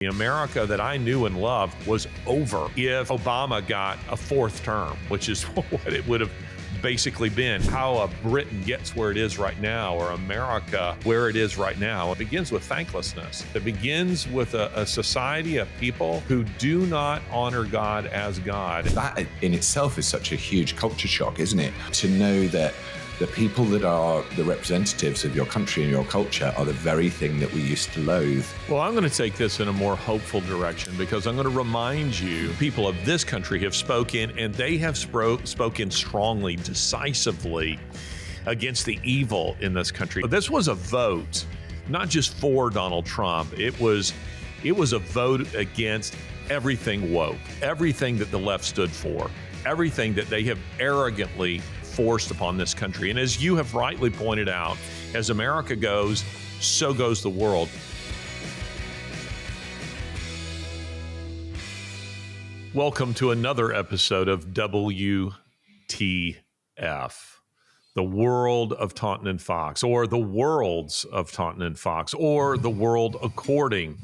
The America that I knew and loved was over if Obama got a fourth term, which is what it would have basically been. How Britain gets where it is right now, or America where it is right now, it begins with thanklessness. It begins with a society of people who do not honor God as God. That in itself is such a huge culture shock, isn't it? To know that the people that are the representatives of your country and your culture are the very thing that we used to loathe. Well, I'm going to take this in a more hopeful direction, because I'm going to remind you, people of this country have spoken, and they have spoken strongly, decisively against the evil in this country. This was a vote, not just for Donald Trump. It was a vote against everything woke, everything that the left stood for, everything that they have arrogantly forced upon this country. And as you have rightly pointed out, as America goes, so goes the world. Welcome to another episode of WTF, the world of Taunton and Fox, or the worlds of Taunton and Fox, or the world according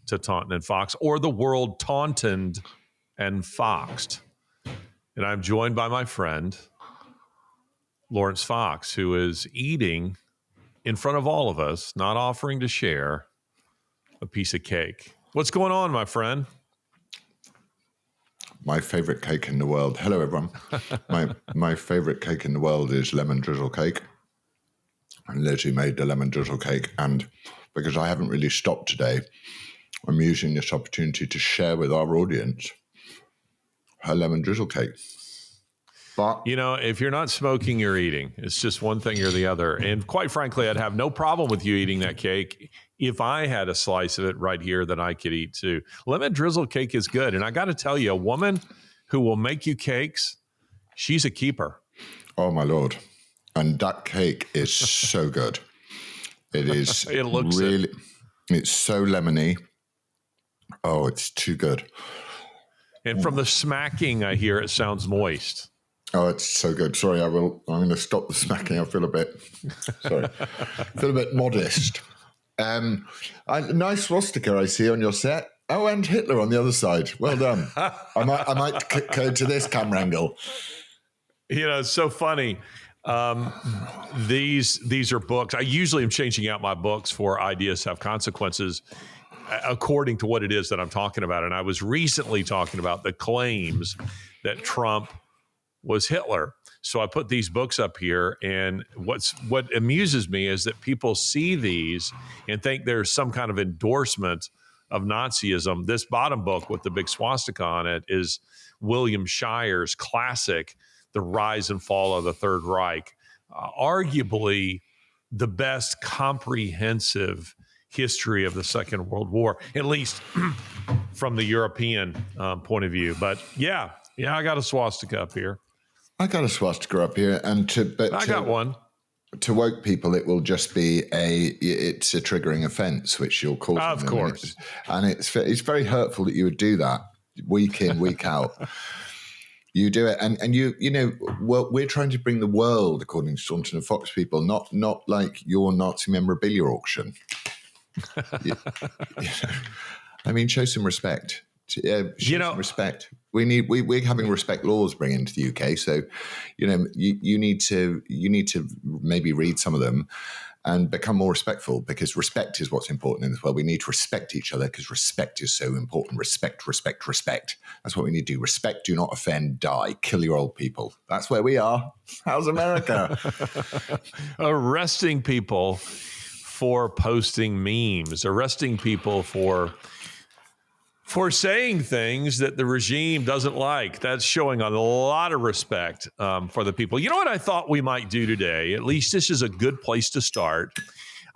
to Taunton and Fox, or the world taunted and foxed. And I'm joined by my friend, Laurence Fox, who is eating in front of all of us, not offering to share a piece of cake. What's going on, my friend? My favorite cake in the world. Hello, everyone. My favorite cake in the world is lemon drizzle cake. And Lizzie made the lemon drizzle cake. And because I haven't really stopped today, I'm using this opportunity to share with our audience her lemon drizzle cake. But, you know, if you're not smoking, you're eating. It's just one thing or the other. And quite frankly, I'd have no problem with you eating that cake if I had a slice of it right here that I could eat too. Lemon drizzle cake is good. And I got to tell you, a woman who will make you cakes, she's a keeper. oh my Lord. And that cake is so good. It is It looks really, it's so lemony. Oh, it's too good. And from the smacking I hear, it sounds moist. Oh, it's so good. Sorry, I'm going to stop the smacking. I feel a bit, modest. Nice swastika I see on your set. Oh, and Hitler on the other side. Well done. I might go to this camera angle. You know, it's so funny. These are books. I usually am changing out my books for Ideas Have Consequences according to what it is that I'm talking about. And I was recently talking about the claims that Trump was Hitler. So I put these books up here, and what amuses me is that people see these and think there's some kind of endorsement of Nazism. This bottom book with the big swastika on it is William Shire's classic, The Rise and Fall of the Third Reich, arguably the best comprehensive history of the Second World War, at least from the European point of view. But yeah, I got a swastika up here. I got a swastika up here, and I got one. To woke people, it will just be it's a triggering offence, which you'll call. Of course, and it's very hurtful that you would do that week in, week out. You do it, and you know, well, we're trying to bring the world, according to Taunton and Fox people, not like your Nazi memorabilia auction. I mean, show some respect. Some respect. We're having respect laws bring into the UK, so you need to maybe read some of them and become more respectful, because respect is what's important in this world. We need to respect each other because respect is so important. Respect. That's what we need to do. Respect, do not offend, die, kill your old people. That's where we are. How's America? Arresting people for posting memes, arresting people for saying things that the regime doesn't like. That's showing a lot of respect for the people. You know what I thought we might do today? At least this is a good place to start.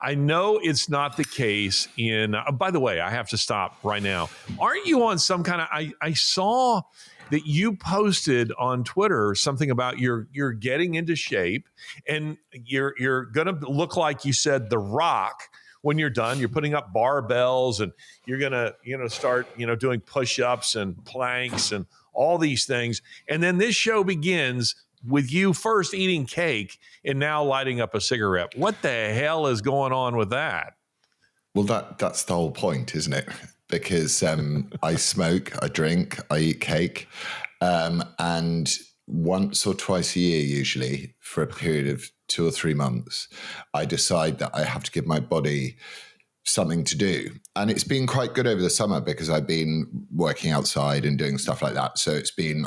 I know it's not the case in, by the way, I have to stop right now. Aren't you on some kind of, I saw that you posted on Twitter something about you're getting into shape, and you're going to look like, you said, The Rock. When you're done, you're putting up barbells, and you're going to, start, doing push-ups and planks and all these things. And then this show begins with you first eating cake and now lighting up a cigarette. What the hell is going on with that? Well, that's the whole point, isn't it? because I smoke, I drink, I eat cake, and once or twice a year, usually for a period of 2 or 3 months, I decide that I have to give my body something to do. And it's been quite good over the summer because I've been working outside and doing stuff like that. So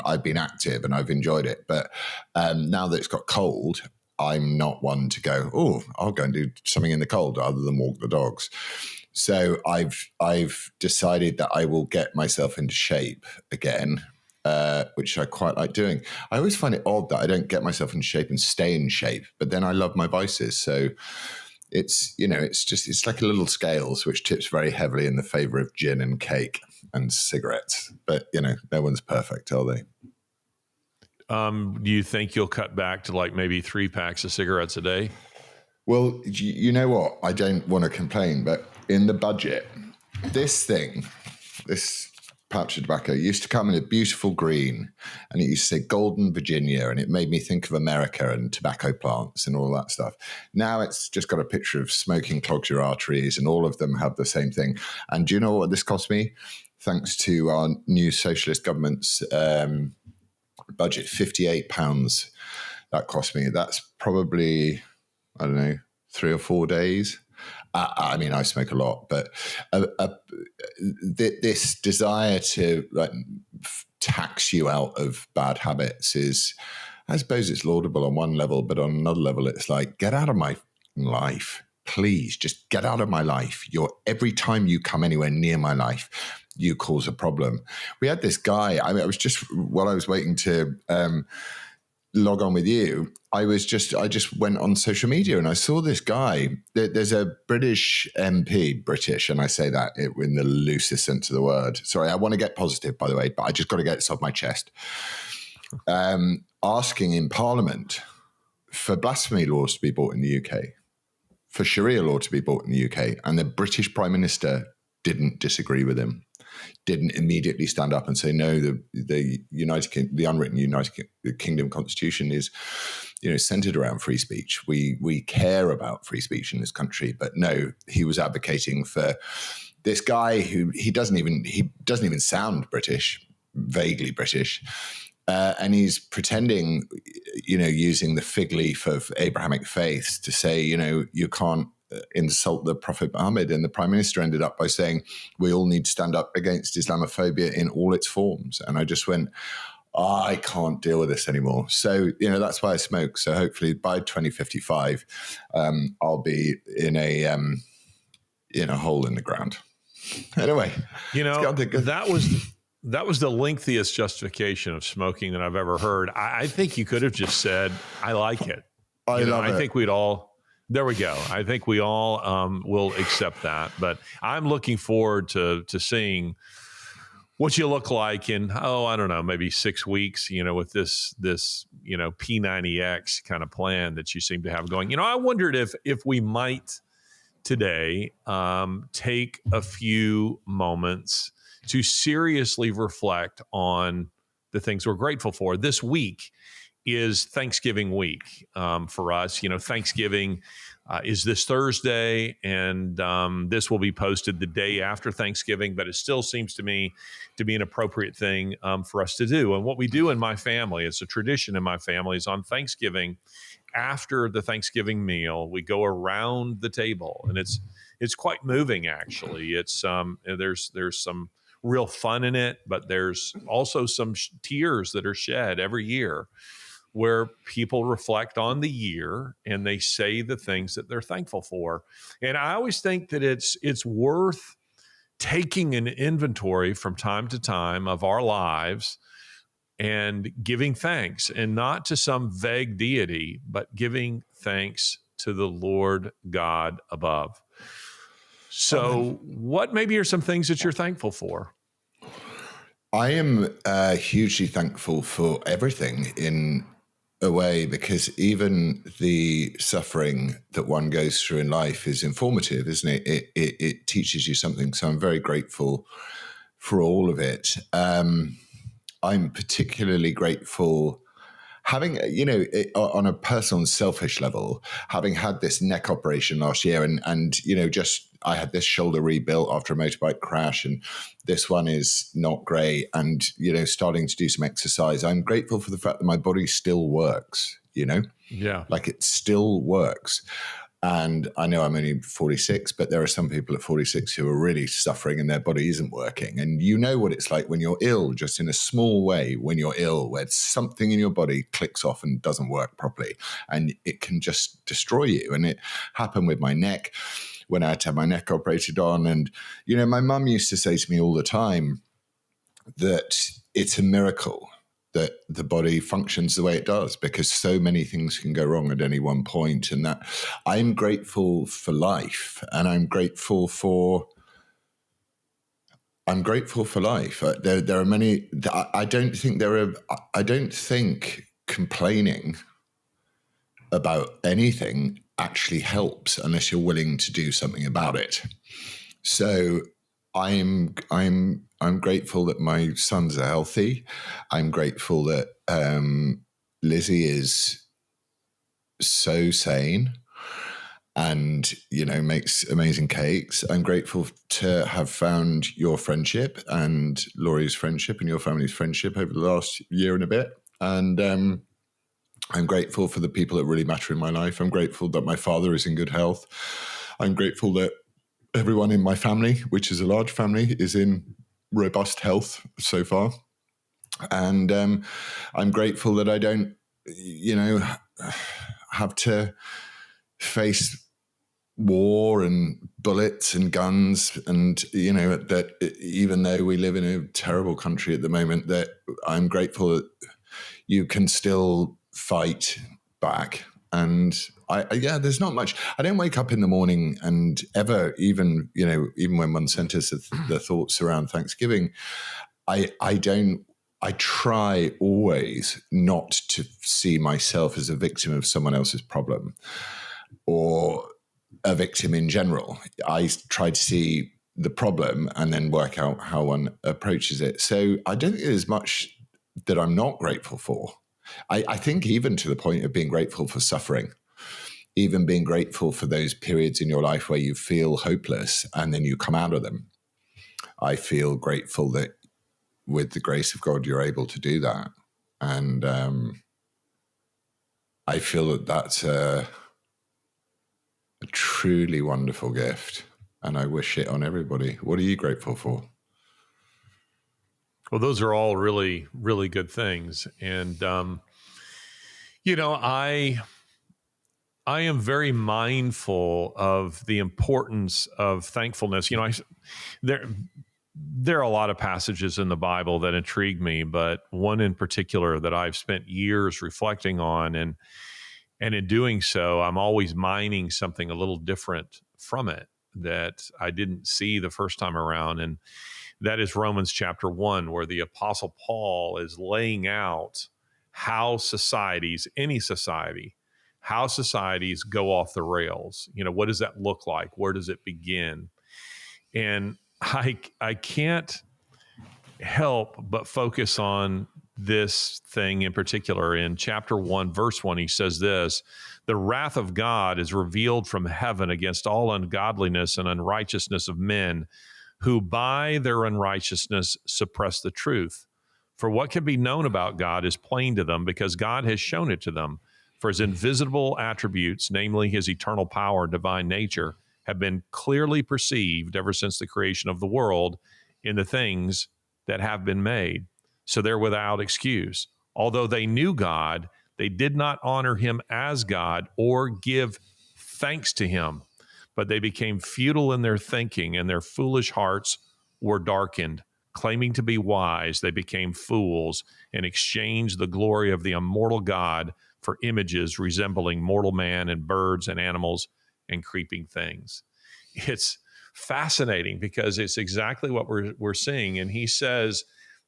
I've been active and I've enjoyed it. But now that it's got cold, I'm not one to go, oh, I'll go and do something in the cold other than walk the dogs. So I've decided that I will get myself into shape again, which I quite like doing. I always find it odd that I don't get myself in shape and stay in shape, but then I love my vices. So it's like a little scales, which tips very heavily in the favor of gin and cake and cigarettes. But, no one's perfect, are they? Do you think you'll cut back to like maybe 3 packs of cigarettes a day? Well, you know what? I don't want to complain, but in the budget, this pouch of tobacco used to come in a beautiful green, and it used to say Golden Virginia, and it made me think of America and tobacco plants and all that stuff. Now it's just got a picture of smoking clogs your arteries, and all of them have the same thing. And do you know what this cost me? Thanks to our new socialist government's budget, £58 that cost me. That's probably, I don't know, 3 or 4 days. I mean, I smoke a lot, but this desire to tax you out of bad habits is, I suppose it's laudable on one level, but on another level, it's like, get out of my life. Please, just get out of my life. Every time you come anywhere near my life, you cause a problem. We had this guy, while I was waiting to log on with you, I just went on social media and I saw this guy. There's a British MP, British, and I say that in the loosest sense of the word. Sorry, I want to get positive, by the way, but I just got to get this off my chest. Asking in Parliament for blasphemy laws to be brought in the UK, for Sharia law to be brought in the UK, and the British Prime Minister didn't disagree with him. Didn't immediately stand up and say, no, the unwritten United Kingdom Constitution is, centered around free speech. We care about free speech in this country, but no, he was advocating for this guy who he doesn't even sound British, vaguely British, and he's pretending, using the fig leaf of Abrahamic faiths to say, you can't insult the Prophet Muhammad, and the Prime Minister ended up by saying we all need to stand up against Islamophobia in all its forms. And I just went, I can't deal with this anymore. So, that's why I smoke. So hopefully by 2055, I'll be in a hole in the ground. Anyway, that was the lengthiest justification of smoking that I've ever heard. I think you could have just said, I like it. I think we'd all. There we go. I think we all will accept that. But I'm looking forward to seeing what you look like in, I don't know, maybe 6 weeks, with this P90X kind of plan that you seem to have going. I wondered if we might today take a few moments to seriously reflect on the things we're grateful for. This week is Thanksgiving week for us. Thanksgiving is this Thursday, and this will be posted the day after Thanksgiving, but it still seems to me to be an appropriate thing for us to do. And what we do in my family, it's a tradition in my family, is on Thanksgiving, after the Thanksgiving meal, we go around the table, and it's quite moving, actually. It's there's some real fun in it, but there's also some tears that are shed every year, where people reflect on the year and they say the things that they're thankful for. And I always think that it's worth taking an inventory from time to time of our lives and giving thanks, and not to some vague deity, but giving thanks to the Lord God above. So what maybe are some things that you're thankful for? I am hugely thankful for everything in a way, because even the suffering that one goes through in life is informative, isn't it? It teaches you something. So I'm very grateful for all of it. I'm particularly grateful having, on a personal and selfish level, having had this neck operation last year and just I had this shoulder rebuilt after a motorbike crash, and this one is not great. And, starting to do some exercise. I'm grateful for the fact that my body still works, Yeah. like it still works. And I know I'm only 46, but there are some people at 46 who are really suffering and their body isn't working. And you know what it's like when you're ill, just in a small way, when you're ill, where something in your body clicks off and doesn't work properly. And it can just destroy you. And it happened with my neck when I had to have my neck operated on. And, my mum used to say to me all the time that it's a miracle that the body functions the way it does, because so many things can go wrong at any one point. And that I'm grateful for life, and I'm grateful for life. There are many. I don't think complaining about anything actually helps unless you're willing to do something about it. So I'm grateful that my sons are healthy. I'm grateful that Lizzie is so sane and, makes amazing cakes. I'm grateful to have found your friendship and Laurie's friendship and your family's friendship over the last year and a bit. And I'm grateful for the people that really matter in my life. I'm grateful that my father is in good health. I'm grateful that everyone in my family, which is a large family, is in robust health so far. And I'm grateful that I don't, have to face war and bullets and guns. And, that even though we live in a terrible country at the moment, that I'm grateful that you can still fight back. And there's not much. I don't wake up in the morning and ever, even when one centers the thoughts around Thanksgiving, I try always not to see myself as a victim of someone else's problem or a victim in general. I try to see the problem and then work out how one approaches it. So I don't think there's much that I'm not grateful for. I think even to the point of being grateful for suffering, even being grateful for those periods in your life where you feel hopeless and then you come out of them. I feel grateful that with the grace of God, you're able to do that. And I feel that that's a truly wonderful gift. And I wish it on everybody. What are you grateful for? Well, those are all really, really good things. And, I am very mindful of the importance of thankfulness. There are a lot of passages in the Bible that intrigue me, but one in particular that I've spent years reflecting on, and in doing so, I'm always mining something a little different from it that I didn't see the first time around. And that is Romans chapter 1, where the Apostle Paul is laying out how societies, any society, how societies go off the rails. What does that look like? Where does it begin? And I can't help but focus on this thing in particular. In chapter 1, verse 1, he says this: the wrath of God is revealed from heaven against all ungodliness and unrighteousness of men, who by their unrighteousness suppress the truth. For what can be known about God is plain to them, because God has shown it to them. For his invisible attributes, namely his eternal power and divine nature, have been clearly perceived ever since the creation of the world in the things that have been made. So they're without excuse. Although they knew God, they did not honor him as God or give thanks to him, but they became futile in their thinking, and their foolish hearts were darkened. Claiming to be wise, they became fools and exchanged the glory of the immortal God for images resembling mortal man and birds and animals and creeping things. It's fascinating because it's exactly what we're seeing. And he says,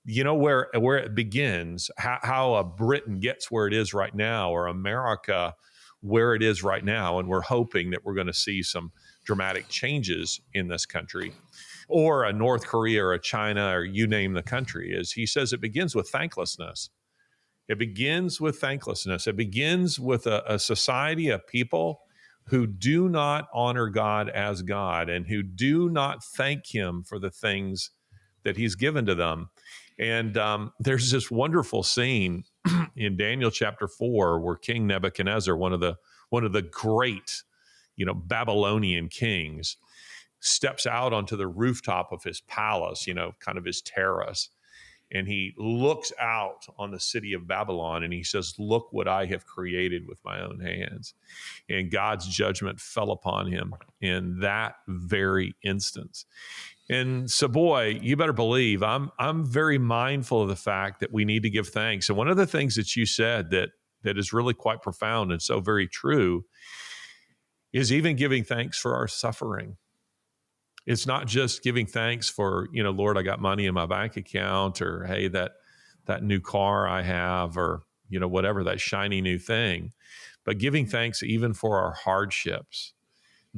where it begins, how a Britain gets where it is right now, or America where it is right now. And we're hoping that we're going to see some dramatic changes in this country, or a North Korea or a China, or you name the country. Is he says it begins with thanklessness. It begins with thanklessness. It begins with a society, a people who do not honor God as God and who do not thank him for the things that he's given to them. And there's this wonderful scene in Daniel chapter 4 where King Nebuchadnezzar, one of the great, Babylonian kings, steps out onto the rooftop of his palace, kind of his terrace, and he looks out on the city of Babylon and he says, "Look what I have created with my own hands." And God's judgment fell upon him in that very instance. And so, boy, you better believe I'm very mindful of the fact that we need to give thanks. And one of the things that you said that is really quite profound and so very true is even giving thanks for our suffering. It's not just giving thanks for, Lord, I got money in my bank account, or hey, that new car I have, or whatever, that shiny new thing, but giving thanks even for our hardships,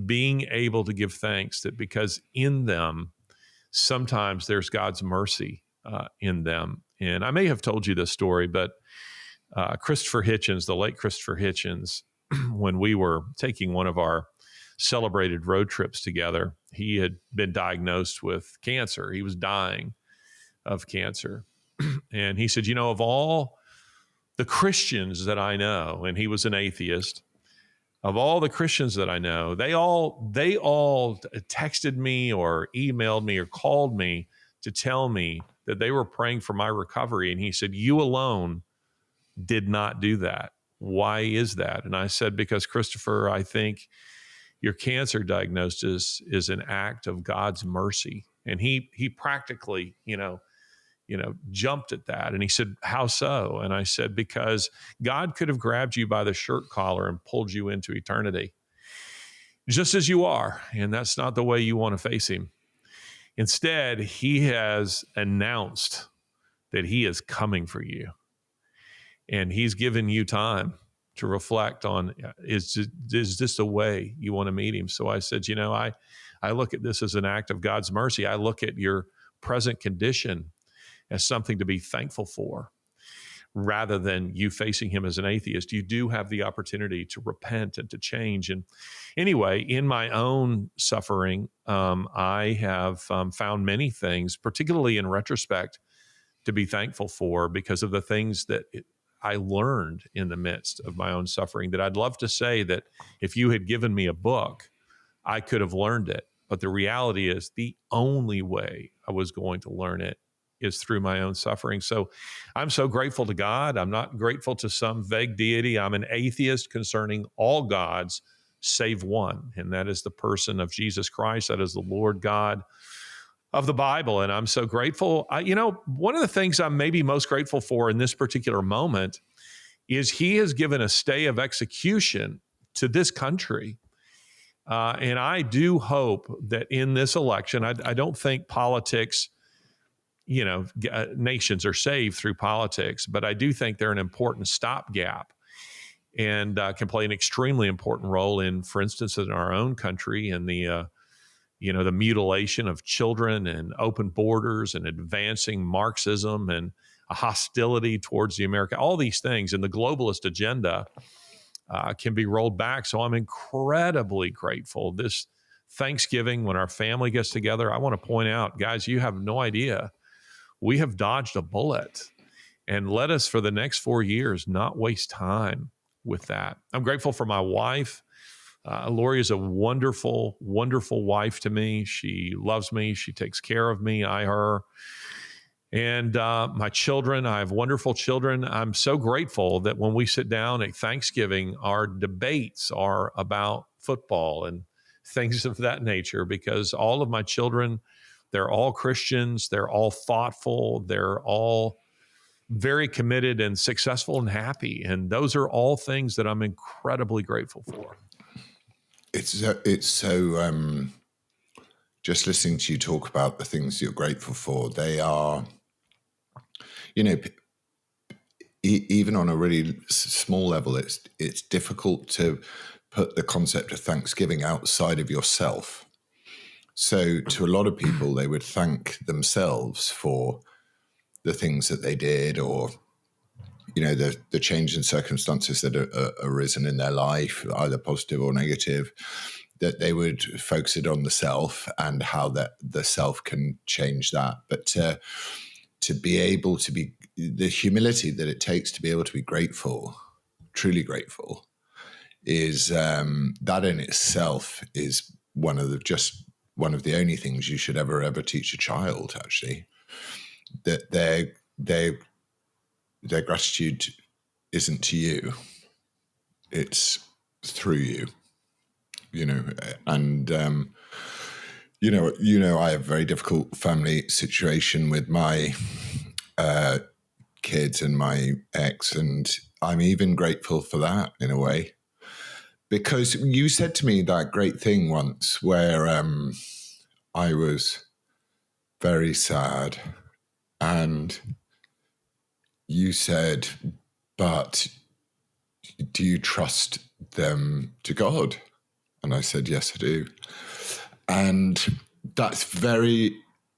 being able to give thanks that because in them sometimes there's God's mercy in them. And I may have told you this story, but Christopher Hitchens, the late Christopher Hitchens, when we were taking one of our celebrated road trips together, he had been diagnosed with cancer. He was dying of cancer. And he said, of all the Christians that I know, and he was an atheist, of all the Christians that I know, they all texted me or emailed me or called me to tell me that they were praying for my recovery. And he said, you alone did not do that. Why is that? And I said, because Christopher, I think your cancer diagnosis is an act of God's mercy. And he practically, jumped at that. And he said, how so? And I said, because God could have grabbed you by the shirt collar and pulled you into eternity, just as you are. And that's not the way you want to face him. Instead, he has announced that he is coming for you. And he's given you time to reflect on, is this the way you want to meet him? So I said, I look at this as an act of God's mercy. I look at your present condition as something to be thankful for, rather than you facing him as an atheist. You do have the opportunity to repent and to change. And anyway, in my own suffering, I have found many things, particularly in retrospect, to be thankful for because of the things that I learned in the midst of my own suffering, that I'd love to say that if you had given me a book, I could have learned it. But the reality is the only way I was going to learn it is through my own suffering. So I'm so grateful to God. I'm not grateful to some vague deity. I'm an atheist concerning all gods save one, and that is the person of Jesus Christ. That is the Lord God of the Bible. And I'm so grateful. One of the things I'm maybe most grateful for in this particular moment is he has given a stay of execution to this country. And I do hope that in this election, I don't think politics, nations are saved through politics, but I do think they're an important stopgap and can play an extremely important role in, for instance, in our own country, in the mutilation of children and open borders and advancing Marxism and a hostility towards the America, all these things, and the globalist agenda can be rolled back. So I'm incredibly grateful. This Thanksgiving, when our family gets together, I want to point out, guys, you have no idea. We have dodged a bullet, and let us for the next 4 years not waste time with that. I'm grateful for my wife. Lori is a wonderful, wonderful wife to me. She loves me. She takes care of me, her. And my children, I have wonderful children. I'm so grateful that when we sit down at Thanksgiving, our debates are about football and things of that nature, because all of my children, they're all Christians. They're all thoughtful. They're all very committed and successful and happy. And those are all things that I'm incredibly grateful for. It's so just listening to you talk about the things you're grateful for. They are, even on a really small level, it's difficult to put the concept of Thanksgiving outside of yourself. So to a lot of people, they would thank themselves for the things that they did, or the change in circumstances that are arisen in their life, either positive or negative, that they would focus it on the self and how that the self can change that. But to be able to be, the humility that it takes to be able to be grateful, truly grateful, is that in itself is one of the only things you should ever teach a child, actually, that their gratitude isn't to you, it's through you, and I have a very difficult family situation with my kids and my ex, and I'm even grateful for that in a way, because you said to me that great thing once where I was very sad, and you said, but do you trust them to God? And I said, yes, I do. And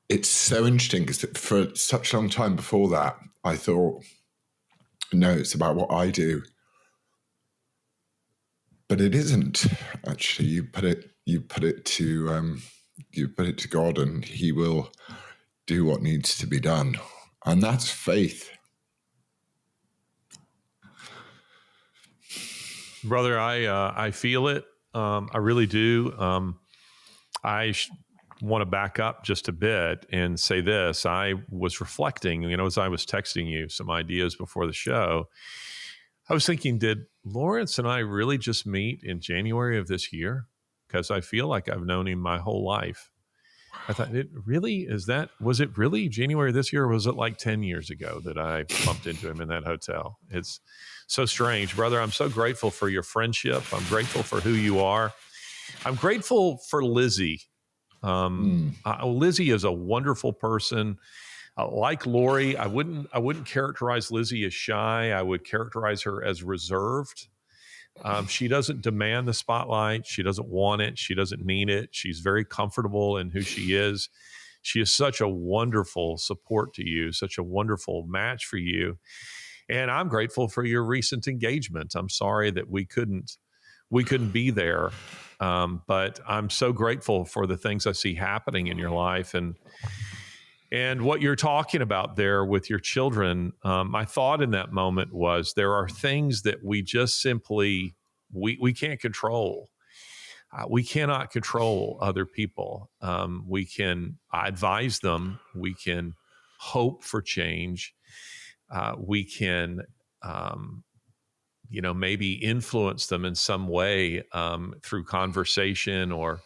it's so interesting, because for such a long time before that, I thought, no, it's about what I do. But it isn't, actually. You put it to God, and He will do what needs to be done. And that's faith. Brother, I feel it. I really do. I want to back up just a bit and say this. I was reflecting, as I was texting you some ideas before the show, I was thinking, did Laurence and I really just meet in January of this year? Because I feel like I've known him my whole life. I thought, was it really January this year, or was it like 10 years ago that I bumped into him in that hotel? It's so strange. Brother, I'm so grateful for your friendship. I'm grateful for who you are. I'm grateful for Lizzie. Lizzie is a wonderful person. Like Lori, I wouldn't characterize Lizzie as shy. I would characterize her as reserved. She doesn't demand the spotlight. She doesn't want it. She doesn't need it. She's very comfortable in who she is. She is such a wonderful support to you, such a wonderful match for you. And I'm grateful for your recent engagement. I'm sorry that we couldn't be there. But I'm so grateful for the things I see happening in your life, and what you're talking about there with your children. My thought in that moment was, there are things that we just simply, we can't control. We cannot control other people. We can advise them. We can hope for change. We can, maybe influence them in some way through conversation or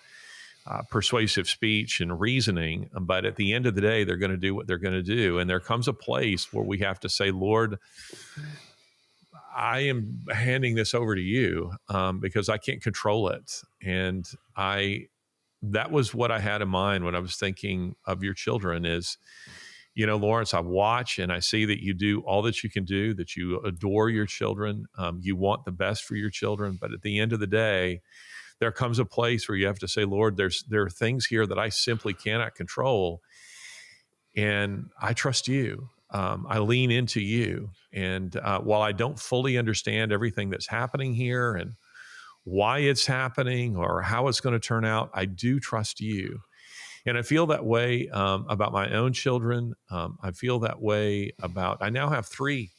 persuasive speech and reasoning. But at the end of the day, they're going to do what they're going to do. And there comes a place where we have to say, Lord, I am handing this over to you because I can't control it. And that was what I had in mind when I was thinking of your children is, Laurence, I watch and I see that you do all that you can do, that you adore your children. You want the best for your children. But at the end of the day, there comes a place where you have to say, Lord, there are things here that I simply cannot control. And I trust you. I lean into you. And while I don't fully understand everything that's happening here and why it's happening or how it's going to turn out, I do trust you. And I feel that way about my own children. I feel that way I now have three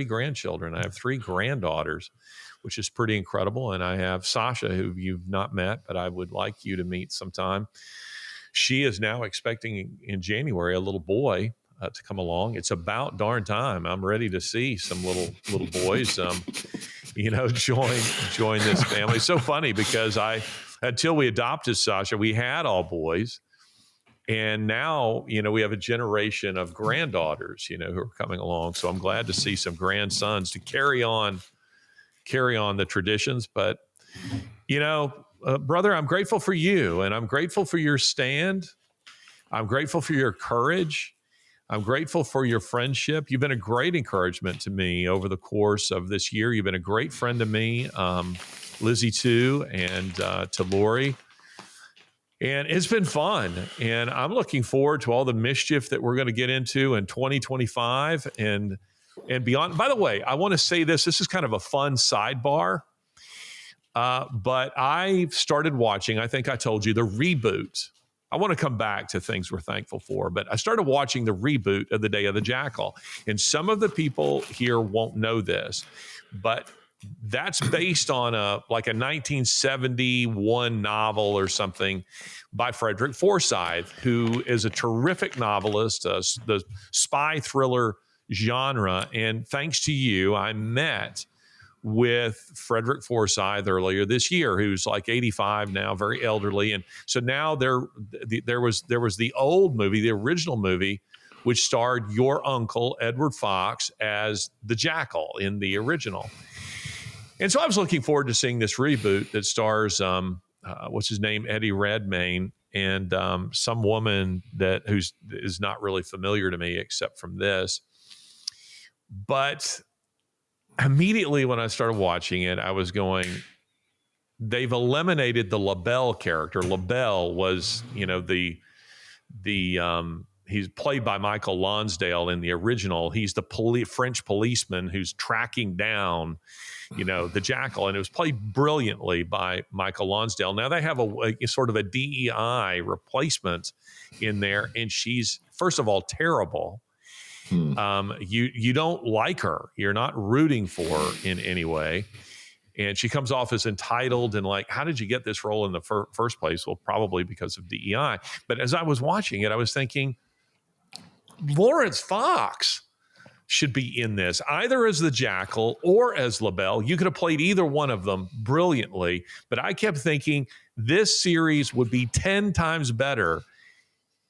grandchildren. I have three granddaughters, which is pretty incredible. And I have Sasha, who you've not met, but I would like you to meet sometime. She is now expecting in January a little boy to come along. It's about darn time. I'm ready to see some little boys, join this family. It's so funny because until we adopted Sasha, we had all boys. And now, we have a generation of granddaughters, who are coming along. So I'm glad to see some grandsons to carry on the traditions. But, brother, I'm grateful for you, and I'm grateful for your stand. I'm grateful for your courage. I'm grateful for your friendship. You've been a great encouragement to me over the course of this year. You've been a great friend to me, Lizzie too, and to Lori. And it's been fun. And I'm looking forward to all the mischief that we're going to get into in 2025. And and beyond. By the way, I want to say this. This is kind of a fun sidebar. But I started watching, I think I told you, the reboot. I want to come back to things we're thankful for, but I started watching the reboot of The Day of the Jackal. And some of the people here won't know this, but that's based on a 1971 novel or something by Frederick Forsyth, who is a terrific novelist, the spy thriller genre. And thanks to you, I met with Frederick Forsyth earlier this year, who's like 85 now, very elderly. And so now there was the old movie, the original movie, which starred your uncle, Edward Fox, as the Jackal in the original. And so I was looking forward to seeing this reboot that stars, what's his name, Eddie Redmayne, and some woman who's is not really familiar to me except from this. But immediately when I started watching it, I was going, they've eliminated the LaBelle character. LaBelle was, he's played by Michael Lonsdale in the original. He's the French policeman who's tracking down, the Jackal, and it was played brilliantly by Michael Lonsdale. Now they have a sort of a DEI replacement in there, and she's, first of all, terrible. You don't like her. You're not rooting for her in any way. And she comes off as entitled and like, how did you get this role in the first place? Well, probably because of DEI. But as I was watching it, I was thinking, Laurence Fox should be in this, either as the Jackal or as LaBelle. You could have played either one of them brilliantly. But I kept thinking this series would be 10 times better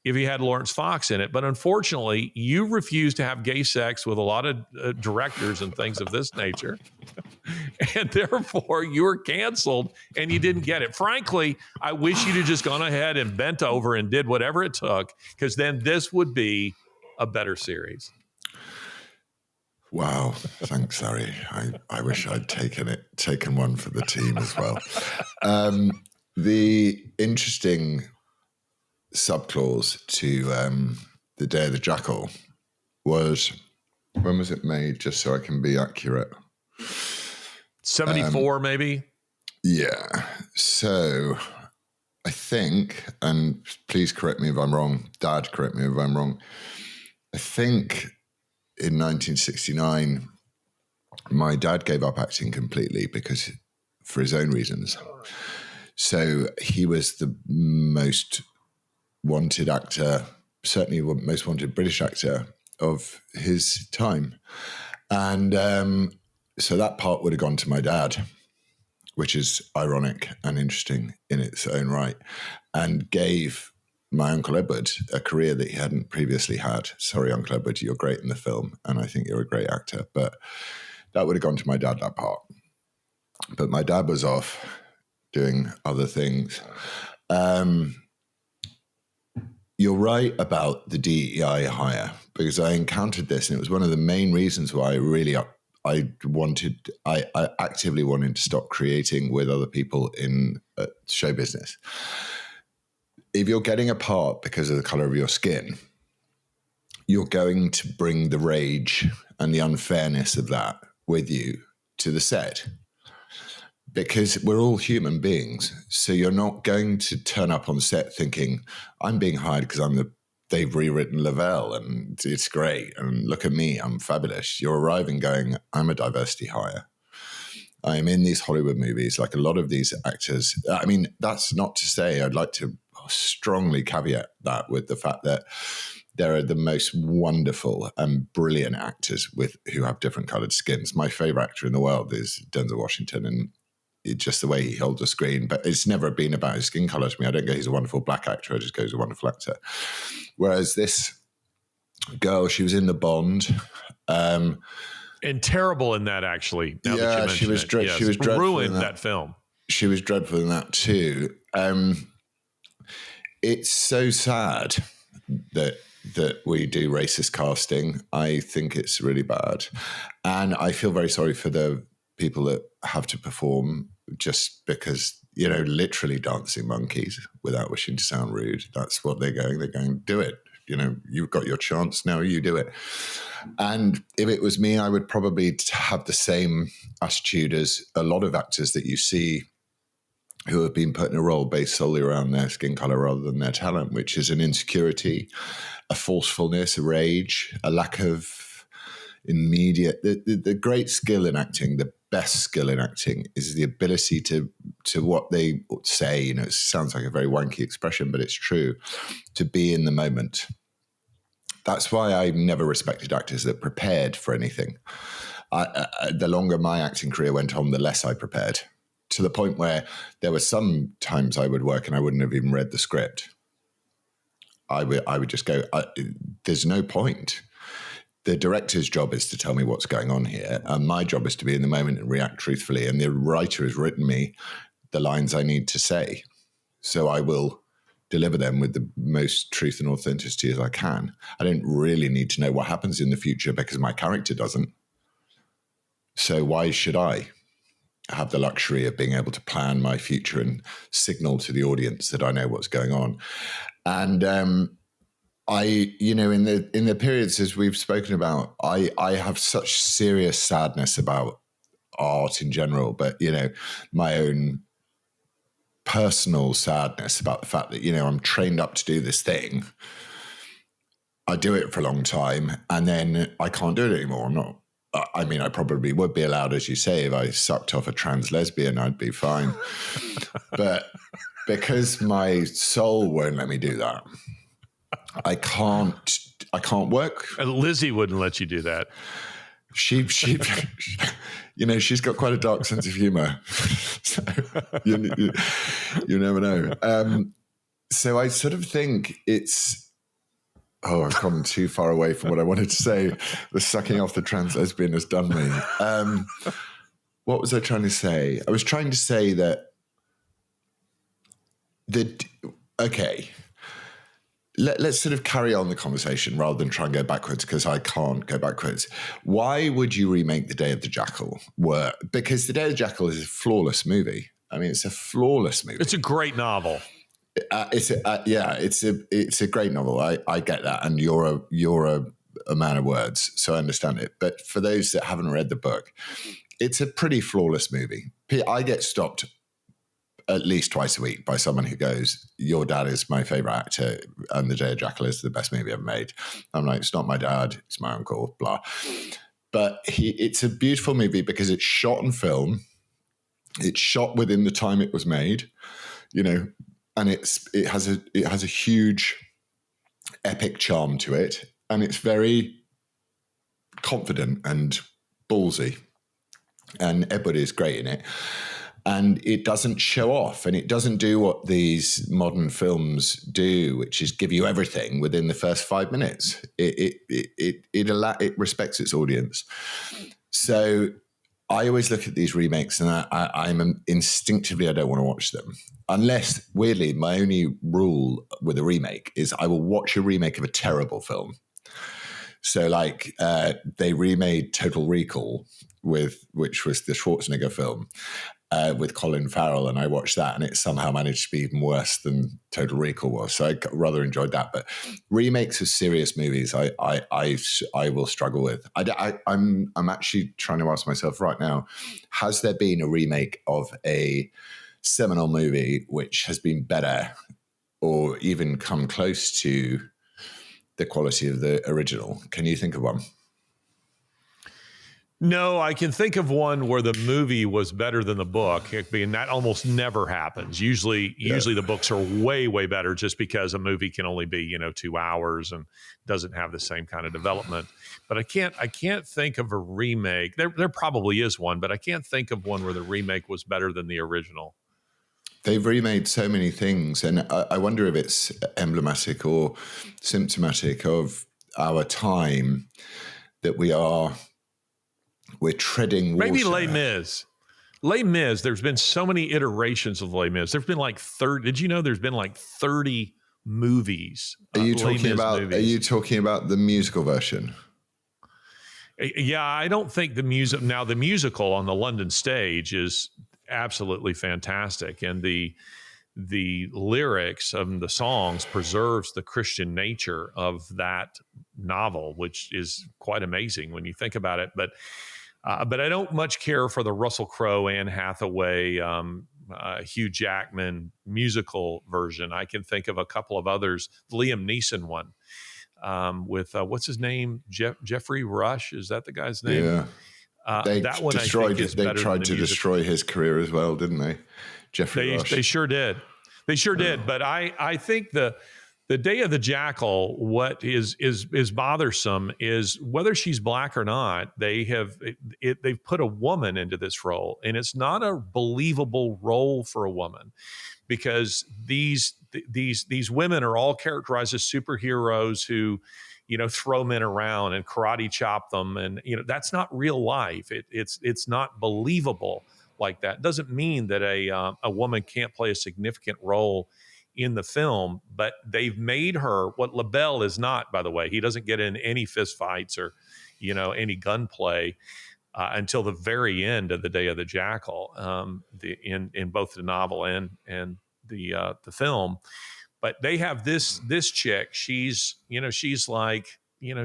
if you had Laurence Fox in it. But unfortunately, you refuse to have gay sex with a lot of directors and things of this nature. And therefore, you were canceled and you didn't get it. Frankly, I wish you'd have just gone ahead and bent over and did whatever it took, because then this would be a better series. Wow. Thanks, Larry. I wish I'd taken one for the team as well. The interesting subclause to The Day of the Jackal was, when was it made, just so I can be accurate? 74 maybe? Yeah. So I think, and please correct me if I'm wrong, Dad, correct me if I'm wrong, I think in 1969 my dad gave up acting completely because for his own reasons. So he was the most wanted actor, certainly the most wanted British actor of his time. And so that part would have gone to my dad, which is ironic and interesting in its own right, and gave my Uncle Edward a career that he hadn't previously had. Sorry, Uncle Edward, you're great in the film, and I think you're a great actor, but that would have gone to my dad, that part. But my dad was off doing other things. You're right about the DEI hire, because I encountered this, and it was one of the main reasons why I actively wanted to stop creating with other people in show business. If you're getting a part because of the color of your skin, you're going to bring the rage and the unfairness of that with you to the set, because we're all human beings. So you're not going to turn up on set thinking, I'm being hired because they've rewritten Lavelle and it's great. And look at me, I'm fabulous. You're arriving going, I'm a diversity hire. I'm in these Hollywood movies, like a lot of these actors. I mean, that's not to say, I'd like to strongly caveat that with the fact that there are the most wonderful and brilliant actors who have different colored skins. My favorite actor in the world is Denzel Washington, and just the way he holds a screen, but it's never been about his skin color to me. I don't go, he's a wonderful black actor. I just go, he's a wonderful actor. Whereas this girl, she was in The Bond. And terrible in that, actually. Now that you mention she was it. She was dreadful. Ruined that film. She was dreadful in that too. It's so sad that we do racist casting. I think it's really bad. And I feel very sorry for the people that have to perform just because, literally dancing monkeys, without wishing to sound rude. That's what they're going, do it. you've got your chance now, you do it. And if it was me, I would probably have the same attitude as a lot of actors that you see who have been put in a role based solely around their skin color rather than their talent, which is an insecurity, a forcefulness, a rage, a lack of immediate. The great skill in acting, the best skill in acting, is the ability to what they say. It sounds like a very wanky expression, but it's true. To be in the moment. That's why I never respected actors that prepared for anything. The longer my acting career went on, the less I prepared. To the point where there were some times I would work and I wouldn't have even read the script. I would just go, there's no point. The director's job is to tell me what's going on here. And my job is to be in the moment and react truthfully. And the writer has written me the lines I need to say. So I will deliver them with the most truth and authenticity as I can. I don't really need to know what happens in the future because my character doesn't. So why should I have the luxury of being able to plan my future and signal to the audience that I know what's going on? And in the periods as we've spoken about, I have such serious sadness about art in general, but my own personal sadness about the fact that I'm trained up to do this thing. I do it for a long time, and then I can't do it anymore. I'm not. I mean, I probably would be allowed, as you say, if I sucked off a trans lesbian, I'd be fine. But because my soul won't let me do that, I can't work. Lizzie wouldn't let you do that. She she's got quite a dark sense of humor. So you never know. So I sort of think it's. Oh, I've come too far away from what I wanted to say. The sucking off the trans lesbian has done me. What was I trying to say? I was trying to say that okay, let's sort of carry on the conversation rather than try and go backwards, because I can't go backwards. Why would you remake The Day of the Jackal? Because The Day of the Jackal is a flawless movie. I mean, it's a flawless movie. It's a great novel. It's a great novel. I get that, and you're a man of words, so I understand it. But for those that haven't read the book, it's a pretty flawless movie. I get stopped at least twice a week by someone who goes, "Your dad is my favorite actor, and The Day of Jackal is the best movie ever made." I'm like, "It's not my dad; it's my uncle." Blah. But it's a beautiful movie because it's shot on film. It's shot within the time it was made, and it has a huge epic charm to it, and it's very confident and ballsy, and everybody is great in it, and it doesn't show off, and it doesn't do what these modern films do, which is give you everything within the first 5 minutes. It respects its audience. So I always look at these remakes and I'm instinctively, I don't want to watch them. Unless, weirdly, my only rule with a remake is I will watch a remake of a terrible film. So like they remade Total Recall, which was the Schwarzenegger film, with Colin Farrell, and I watched that, and it somehow managed to be even worse than Total Recall was. So I rather enjoyed that. But remakes of serious movies, I will struggle with. I'm actually trying to ask myself right now: has there been a remake of a seminal movie which has been better, or even come close to the quality of the original? Can you think of one? No, I can think of one where the movie was better than the book, and that almost never happens. Usually the books are way, way better, just because a movie can only be 2 hours and doesn't have the same kind of development. But I can't think of a remake. There probably is one, but I can't think of one where the remake was better than the original. They've remade so many things, and I wonder if it's emblematic or symptomatic of our time that we're treading water. Maybe Les Mis. Les Mis, there's been so many iterations of Les Mis. There's been like 30. Did you know there's been like 30 movies? Are you talking about the musical version? Yeah, I don't think the musical on the London stage is absolutely fantastic, and the the lyrics of the songs preserves the Christian nature of that novel, which is quite amazing when you think about it. But I don't much care for the Russell Crowe, Anne Hathaway, Hugh Jackman musical version. I can think of a couple of others. The Liam Neeson one with what's his name? Jeffrey Rush. Is that the guy's name? Yeah. That one I think is better. They tried to destroy his career as well, didn't they? Jeffrey Rush. They sure did. They sure did. But I think the Day of the Jackal, what is bothersome is whether she's black or not. They've put a woman into this role, and it's not a believable role for a woman, because these women are all characterized as superheroes who, throw men around and karate chop them, and that's not real life. It's not believable like that. It doesn't mean that a woman can't play a significant role in the film, but they've made her what LaBelle is not, by the way. He doesn't get in any fist fights or, any gunplay until the very end of The Day of the Jackal, in both the novel and the film. But they have this chick. She's like,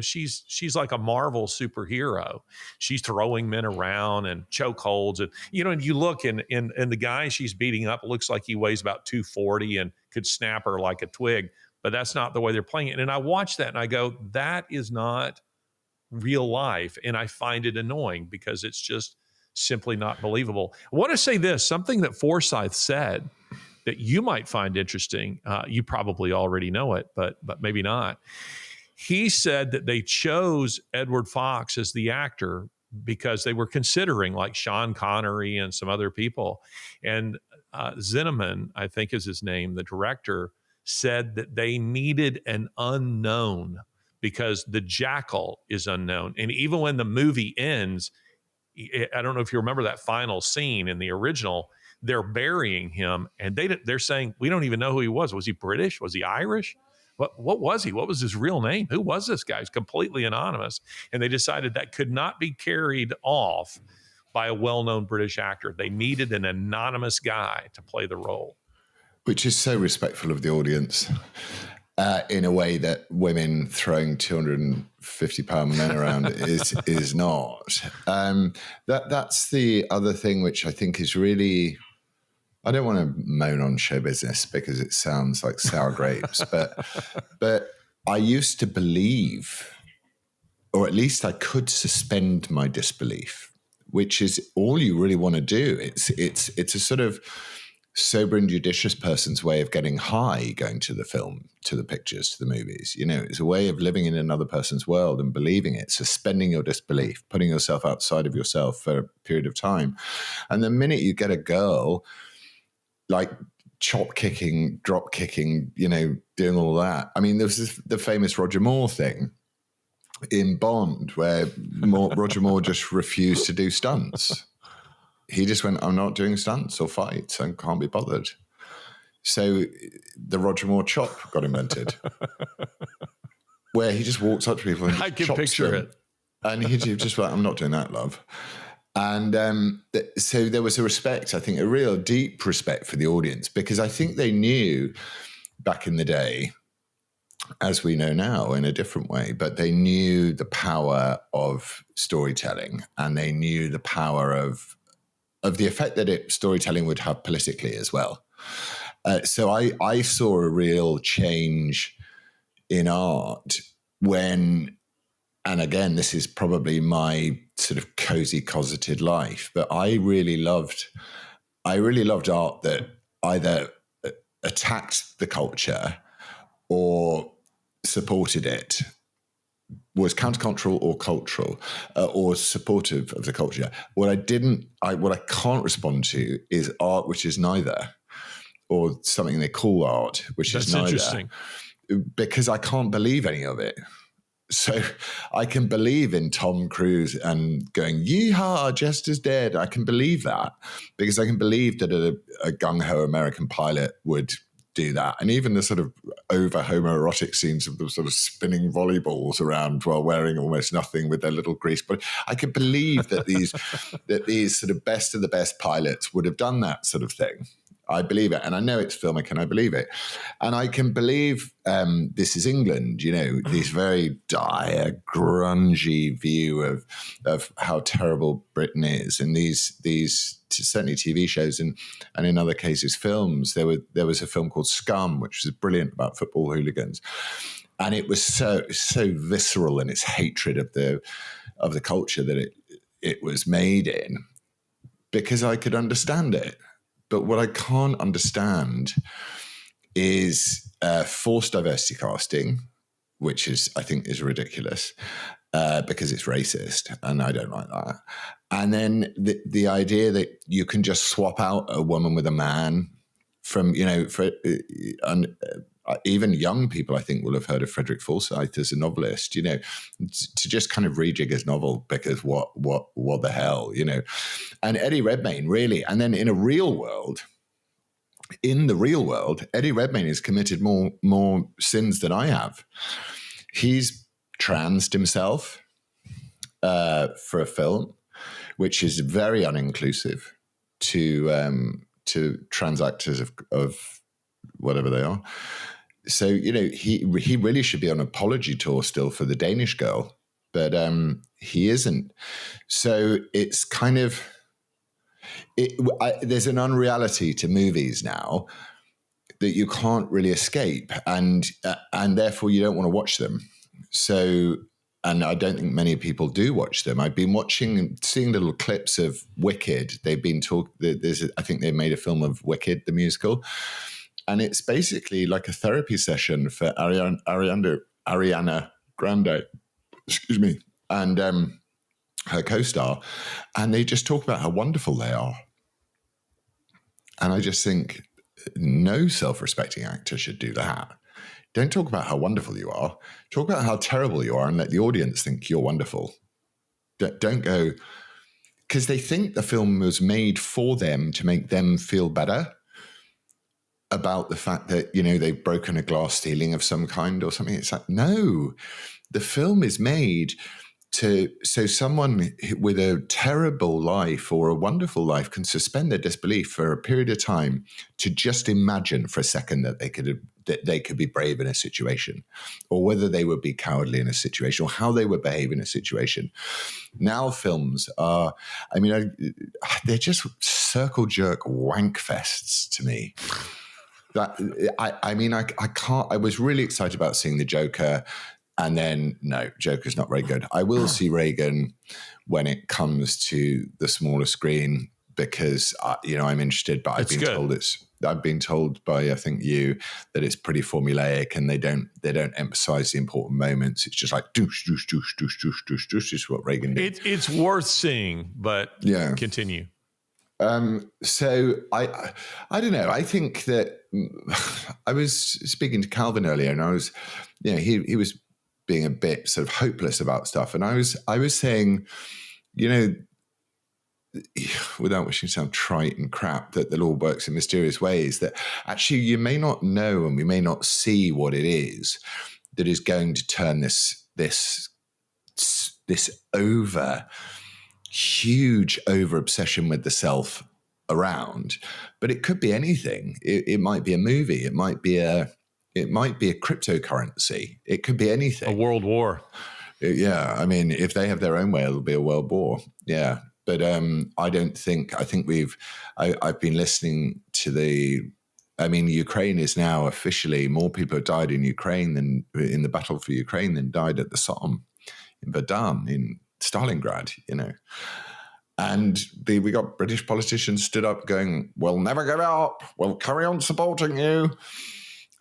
she's like a Marvel superhero. She's throwing men around and chokeholds, and and you look and the guy she's beating up looks like he weighs about 240 and could snap her like a twig. But that's not the way they're playing it. And I watch that and I go, that is not real life, and I find it annoying because it's just simply not believable. I want to say this, something that Forsyth said that you might find interesting. You probably already know it, but maybe not. He said that they chose Edward Fox as the actor because they were considering like Sean Connery and some other people. And Zinnemann, I think is his name, the director, said that they needed an unknown because the jackal is unknown. And even when the movie ends, I don't know if you remember that final scene in the original, they're burying him and they're saying, we don't even know who he was. Was he British? Was he Irish? What was he? What was his real name? Who was this guy? He's completely anonymous. And they decided that could not be carried off by a well-known British actor. They needed an anonymous guy to play the role. Which is so respectful of the audience. In a way that women throwing 250-pound men around is not. That's the other thing which I think is really, I don't want to moan on show business because it sounds like sour grapes, but I used to believe, or at least I could suspend my disbelief, which is all you really want to do. It's a sort of sober and judicious person's way of getting high, going to the film, to the pictures, to the movies. It's a way of living in another person's world and believing it, suspending your disbelief, putting yourself outside of yourself for a period of time. And the minute you get a girl like chop kicking, drop kicking, doing all that. I mean, there's the famous Roger Moore thing in Bond where Roger Moore just refused to do stunts. He just went, I'm not doing stunts or fights. I can't be bothered. So the Roger Moore chop got invented, where he just walks up to people and I can chops picture them. it. And he just like, I'm not doing that, love. And so there was a respect, I think, a real deep respect for the audience, because I think they knew back in the day, as we know now in a different way, but they knew the power of storytelling, and they knew the power of the effect that storytelling would have politically as well. So I saw a real change in art when, and again, this is probably my sort of cozy, cosseted life, but I really loved art that either attacked the culture or supported it, was countercultural or cultural, or supportive of the culture. What I can't respond to is art which is neither, or something they call art which is neither. That's interesting. Because I can't believe any of it. So I can believe in Tom Cruise and going, yeehaw, Jester's dead. I can believe that, because I can believe that a gung-ho American pilot would do that. And even the sort of over homoerotic scenes of them sort of spinning volleyballs around while wearing almost nothing with their little grease. But I can believe that these sort of best of the best pilots would have done that sort of thing. I believe it. And I know it's filmic and I believe it. And I can believe this is England, you know, this very dire, grungy view of how terrible Britain is. And these certainly TV shows and in other cases films. There was a film called Scum, which was brilliant about football hooligans. And it was so visceral in its hatred of the culture that it was made in, because I could understand it. But what I can't understand is forced diversity casting, which I think is ridiculous because it's racist, and I don't like that. And then the idea that you can just swap out a woman with a man from, you know, even young people, I think, will have heard of Frederick Forsyth as a novelist, you know, to just kind of rejig his novel because what the hell, you know. And Eddie Redmayne, really. And then in the real world, Eddie Redmayne has committed more sins than I have. He's transed himself for a film, which is very uninclusive to trans actors of whatever they are. So, you know, he really should be on an apology tour still for the Danish girl, but he isn't. So it's kind of, there's an unreality to movies now that you can't really escape, and therefore you don't want to watch them. So, and I don't think many people do watch them. I've been seeing little clips of Wicked. They've been I think they made a film of Wicked, the musical. And it's basically like a therapy session for Ariana Grande, excuse me, and her co-star. And they just talk about how wonderful they are. And I just think no self-respecting actor should do that. Don't talk about how wonderful you are. Talk about how terrible you are and let the audience think you're wonderful. Don't go, because they think the film was made for them to make them feel better about the fact that, you know, they've broken a glass ceiling of some kind or something. It's like, no, the film is made so someone with a terrible life or a wonderful life can suspend their disbelief for a period of time to just imagine for a second that they could be brave in a situation, or whether they would be cowardly in a situation, or how they would behave in a situation. Now films are, I mean, they're just circle jerk wank fests to me. I can't. I was really excited about seeing The Joker, and then no, Joker's not very good. I will see Reagan when it comes to the smaller screen because you know, I'm interested. But I've been told by I think you that it's pretty formulaic, and they don't emphasize the important moments. It's just like doosh doosh doosh doosh doosh doosh doosh is what Reagan did. It's worth seeing, but yeah, continue. So I don't know. I think that I was speaking to Calvin earlier, and I was, you know, he was being a bit sort of hopeless about stuff, and I was saying, you know, without wishing to sound trite and crap, that the Lord works in mysterious ways. That actually you may not know, and we may not see what it is that is going to turn this huge over obsession with the self around, but it could be anything. It might be a movie. It might be a cryptocurrency. It could be anything. A world war. Yeah, I mean, if they have their own way, it'll be a world war. Yeah, but I think I've been listening to Ukraine is now officially, more people have died in Ukraine than in the battle for Ukraine than died at the Somme in Verdun in Stalingrad, you know. And we got British politicians stood up going, we'll never give up. We'll carry on supporting you.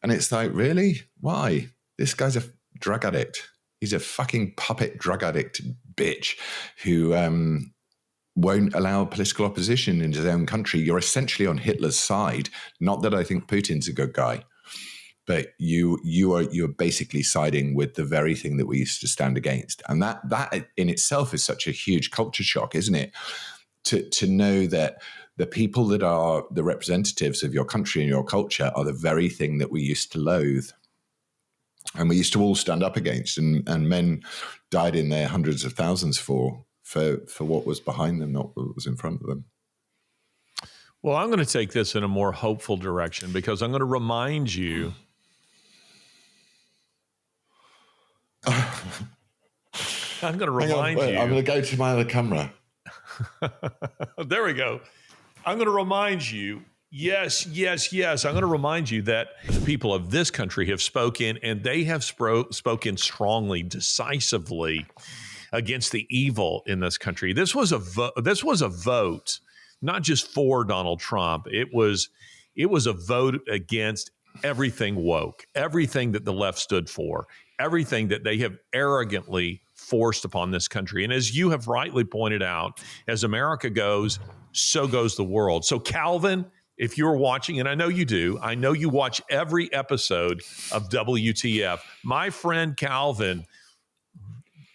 And it's like, really? Why? This guy's a drug addict. He's a fucking puppet drug addict bitch who won't allow political opposition in his own country. You're essentially on Hitler's side. Not that I think Putin's a good guy, but you're basically siding with the very thing that we used to stand against. And that in itself is such a huge culture shock, isn't it? To know that the people that are the representatives of your country and your culture are the very thing that we used to loathe. And we used to all stand up against, and men died in their hundreds of thousands for what was behind them, not what was in front of them. Well, I'm going to take this in a more hopeful direction because I'm going to remind you. I'm going to remind you. I'm going to go to my other camera. There we go. I'm going to remind you. Yes. I'm going to remind you that the people of this country have spoken, and they have spoken strongly, decisively against the evil in this country. This was a vote, not just for Donald Trump. It was a vote against everything woke, everything that the left stood for, everything that they have arrogantly forced upon this country. And as you have rightly pointed out, as America goes, so goes the world. So Calvin, if you're watching, and I know you do, I know you watch every episode of WTF, my friend Calvin,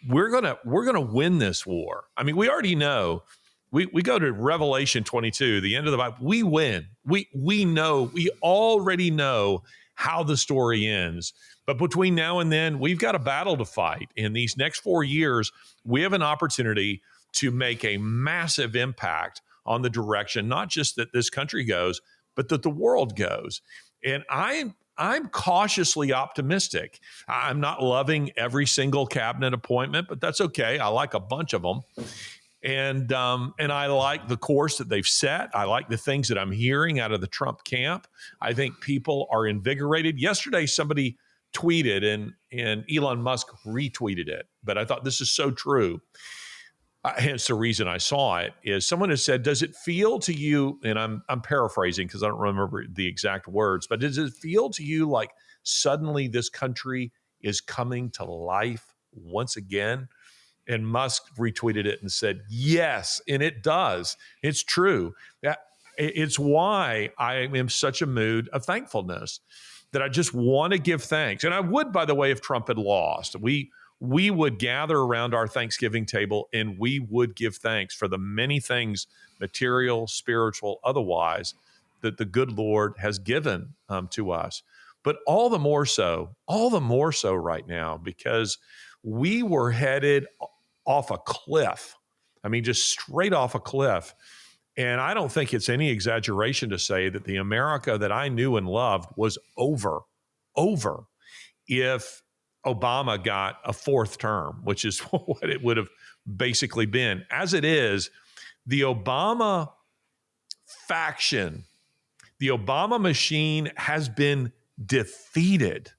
we're gonna win this war. I mean, we already know. We go to Revelation 22, the end of the Bible. We win. We know. We already know how the story ends. But between now and then, we've got a battle to fight. In these next 4 years, we have an opportunity to make a massive impact on the direction, not just that this country goes, but that the world goes. And I'm cautiously optimistic. I'm not loving every single cabinet appointment, but that's okay. I like a bunch of them. And I like the course that they've set. I like the things that I'm hearing out of the Trump camp. I think people are invigorated. Yesterday, somebody tweeted and Elon Musk retweeted it, but I thought this is so true. Hence the reason I saw it is someone has said, does it feel to you, and I'm paraphrasing because I don't remember the exact words, but does it feel to you like suddenly this country is coming to life once again? And Musk retweeted it and said, yes, and it does. It's true. It's why I am in such a mood of thankfulness that I just want to give thanks. And I would, by the way, if Trump had lost, we would gather around our Thanksgiving table and we would give thanks for the many things, material, spiritual, otherwise, that the good Lord has given to us. But all the more so right now, because we were headed off a cliff. I mean, just straight off a cliff. And I don't think it's any exaggeration to say that the America that I knew and loved was over if Obama got a fourth term, which is what it would have basically been. As it is, the Obama faction, the Obama machine has been defeated.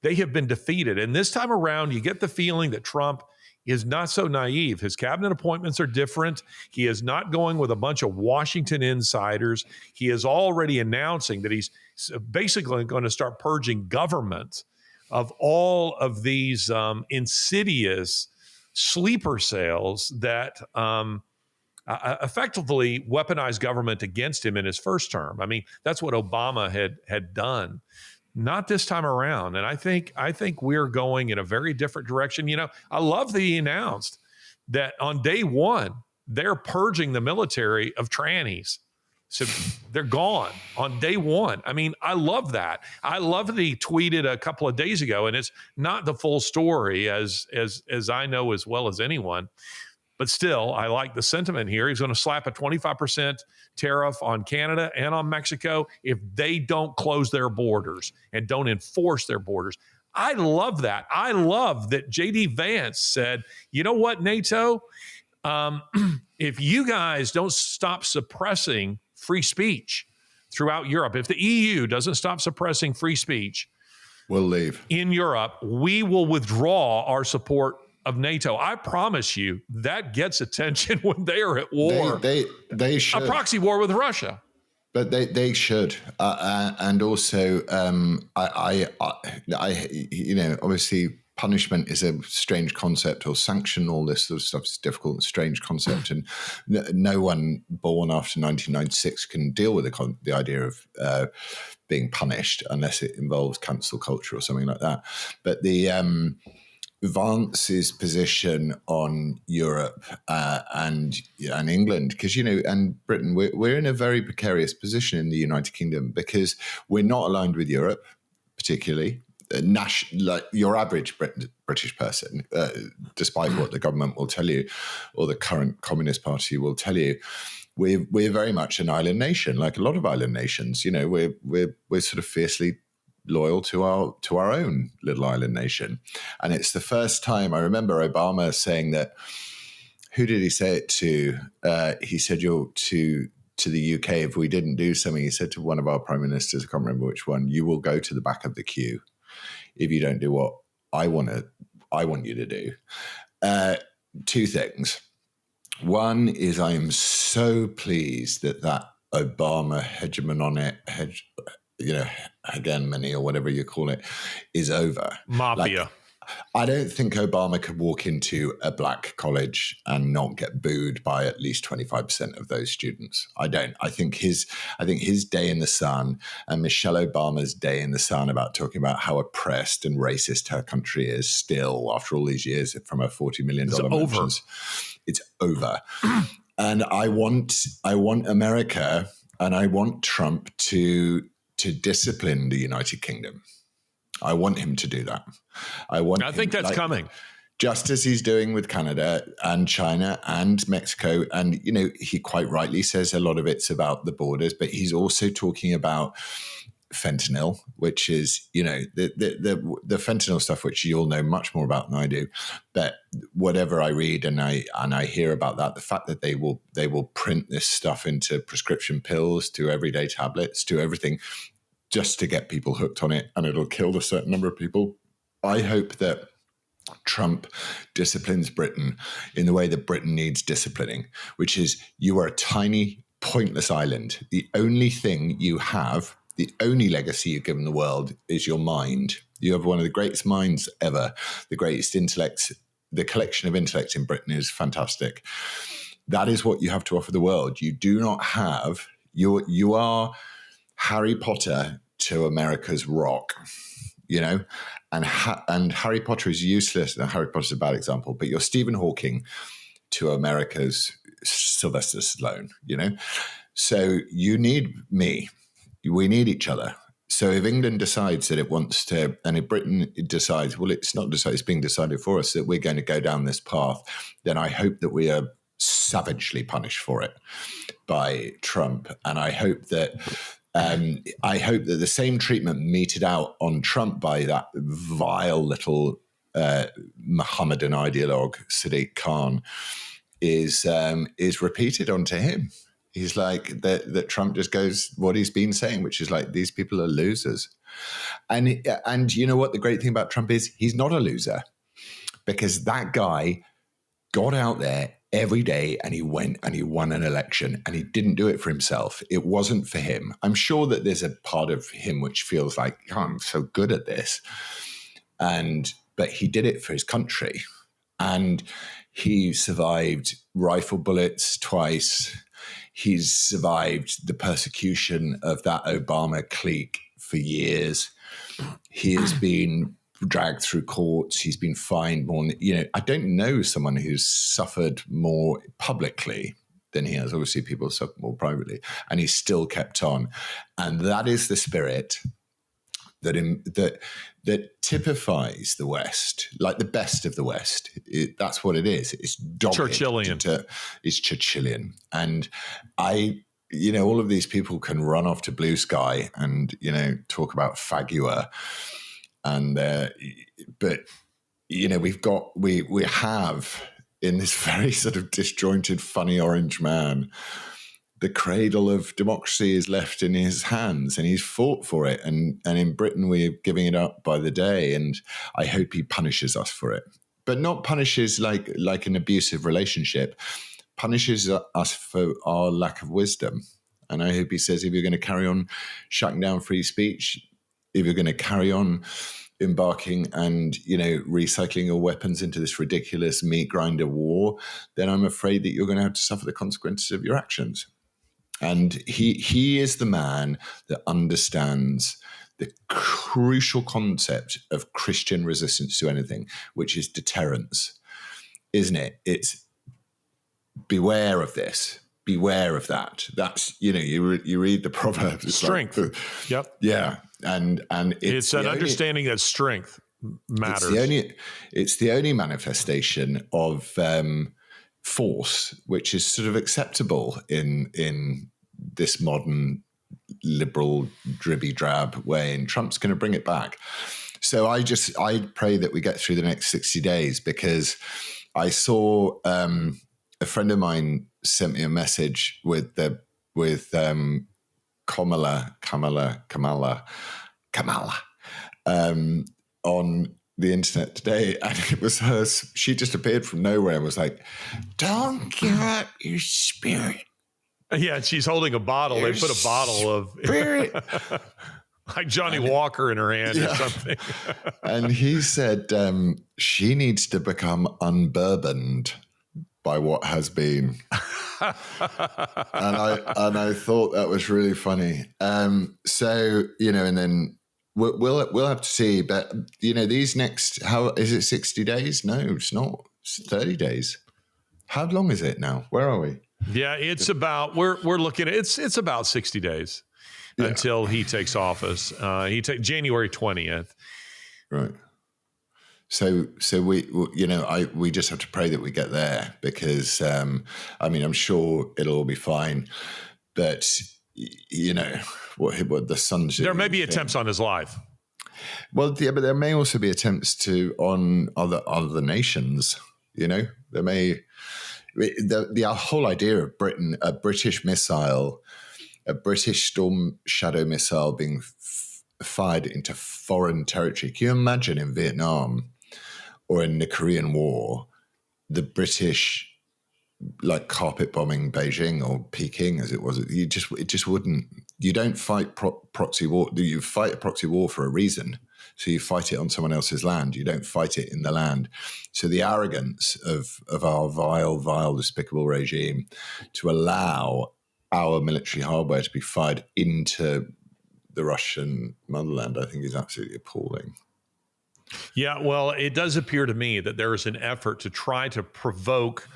They have been defeated. And this time around, you get the feeling that Trump is not so naive. His cabinet appointments are different. He is not going with a bunch of Washington insiders. He is already announcing that he's basically going to start purging government of all of these insidious sleeper cells that effectively weaponized government against him in his first term. I mean, that's what Obama had done. Not this time around. And I think we're going in a very different direction. You know, I love that he announced that on day one, they're purging the military of trannies. So they're gone on day one. I mean, I love that. I love that he tweeted a couple of days ago, and it's not the full story as I know as well as anyone. But still, I like the sentiment here. He's going to slap a 25% tariff on Canada and on Mexico if they don't close their borders and don't enforce their borders. I love that. I love that J.D. Vance said, you know what, NATO, if you guys don't stop suppressing free speech throughout Europe, if the EU doesn't stop suppressing free speech, we'll leave. In Europe, we will withdraw our support of NATO. I promise you that gets attention when they are at war. They should. A proxy war with Russia. But they should, and also, I you know, obviously, punishment is a strange concept, or sanction, all this sort of stuff is difficult and strange concept, and no one born after 1996 can deal with the idea of being punished unless it involves cancel culture or something like that. But the Vance's position on Europe and England, because, you know, and Britain, we're in a very precarious position in the United Kingdom because we're not aligned with Europe, particularly. Like your average British person, despite what the government will tell you or the current Communist Party will tell you, we're very much an island nation, like a lot of island nations. You know, we're sort of fiercely loyal to our own little island nation. And it's the first time I remember Obama saying that. Who did he say it to? He said, "You're to the UK if we didn't do something." He said to one of our prime ministers, I can't remember which one, "You will go to the back of the queue if you don't do what I want you to do." Two things. One is I am so pleased that Obama hegemony or whatever you call it is over. Mafia. Like, I don't think Obama could walk into a black college and not get booed by at least 25% of those students. I don't. I think his day in the sun and Michelle Obama's day in the sun about talking about how oppressed and racist her country is still after all these years from her $40 million mentions. It's over. And I want America and I want Trump to discipline the United Kingdom. I want him to do that. I think that's coming. Just as he's doing with Canada and China and Mexico. And, you know, he quite rightly says a lot of it's about the borders, but he's also talking about fentanyl, which is, you know, the fentanyl stuff, which you'll know much more about than I do. But whatever I read and I hear about that, the fact that they will print this stuff into prescription pills, to everyday tablets, to everything, just to get people hooked on it, and it'll kill a certain number of people. I hope that Trump disciplines Britain in the way that Britain needs disciplining, which is you are a tiny, pointless island. The only thing you have, the only legacy you've given the world is your mind. You have one of the greatest minds ever, the greatest intellect. The collection of intellect in Britain is fantastic. That is what you have to offer the world. You do not have, you are Harry Potter to America's rock, you know, and Harry Potter is useless. Now, Harry Potter's a bad example, but you're Stephen Hawking to America's Sylvester Stallone, you know. So you need me. We need each other. So if England decides that it wants to, and if Britain decides, well, it's not decided, it's being decided for us that we're going to go down this path, then I hope that we are savagely punished for it by Trump. And I hope that the same treatment meted out on Trump by that vile little Mohammedan ideologue, Sadiq Khan, is repeated onto him. He's like that Trump just goes what he's been saying, which is like, these people are losers. And you know what the great thing about Trump is? He's not a loser, because that guy got out there every day and he went and he won an election, and he didn't do it for himself. It wasn't for him. I'm sure that there's a part of him which feels like, oh, I'm so good at this. But he did it for his country, and he survived rifle bullets twice. He's survived the persecution of that Obama clique for years. He has been dragged through courts. He's been fined more. You know, I don't know someone who's suffered more publicly than he has. Obviously, people suffer more privately, and he's still kept on. And that is the spirit that typifies the West, like the best of the West. That's what it is. It's dogged. Churchillian. It's Churchillian. And you know, all of these people can run off to blue sky and, you know, talk about fagua. And but you know, we have in this very sort of disjointed, funny orange man, the cradle of democracy is left in his hands, and he's fought for it. And in Britain, we're giving it up by the day. And I hope he punishes us for it, but not punishes like an abusive relationship. Punishes us for our lack of wisdom. And I hope he says, if you're going to carry on shutting down free speech, if you're going to carry on embarking and, you know, recycling your weapons into this ridiculous meat grinder war, then I'm afraid that you're going to have to suffer the consequences of your actions. And he is the man that understands the crucial concept of Christian resistance to anything, which is deterrence, isn't it? It's beware of this. Beware of that. That's, you know, you read the Proverbs. It's strength. Like, yep. Yeah. And it's an understanding that strength matters. It's the only manifestation of force, which is sort of acceptable in this modern liberal dribby drab way, and Trump's going to bring it back. So I pray that we get through the next 60 days, because I saw a friend of mine sent me a message with Kamala on the internet today, and it was her. She just appeared from nowhere and was like, "Don't give up your spirit." Yeah, she's holding a bottle. They put a bottle of spirit. Like Johnny Walker in her hand or something. And he said she needs to become unbourboned by what has been. and I thought that was really funny. So, and then we'll have to see. But, these next, how is it 60 days? No, it's not. It's 30 days. How long is it now? Where are we? Yeah, it's about, we're looking at, it's about 60 days. Until he takes office. He takes January 20th. Right. So we just have to pray that we get there, because I'm sure it'll all be fine, but what the sun's doing. There may be attempts on his life. Well, yeah, but there may also be attempts on other nations. There may the whole idea of Britain, a British missile. A British Storm Shadow missile being fired into foreign territory. Can you imagine in Vietnam or in the Korean War, the British carpet bombing Beijing or Peking, as it was? It just wouldn't. You don't fight proxy war. You fight a proxy war for a reason. So you fight it on someone else's land. You don't fight it in the land. So the arrogance of our vile, despicable regime to allow our military hardware to be fired into the Russian motherland, I think, is absolutely appalling. Yeah, well, it does appear to me that there is an effort to try to provoke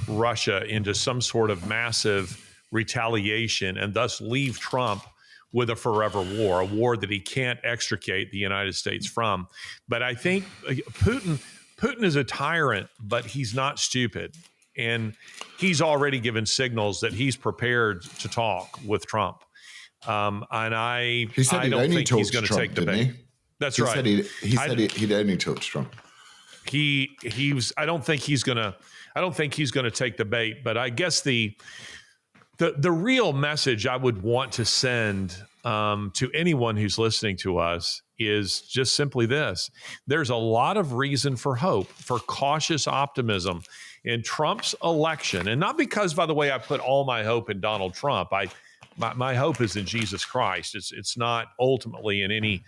Russia into some sort of massive retaliation and thus leave Trump with a forever war, a war that he can't extricate the United States from. But I think Putin is a tyrant, but he's not stupid. And he's already given signals that he's prepared to talk with Trump. And I don't think he's going to take the bait. That's right. He said he'd only talk to Trump. I don't think he's going to take the bait. But I guess the real message I would want to send to anyone who's listening to us is just simply this. There's a lot of reason for hope, for cautious optimism in Trump's election. And not because, by the way, I put all my hope in Donald Trump. My hope is in Jesus Christ. It's not ultimately in any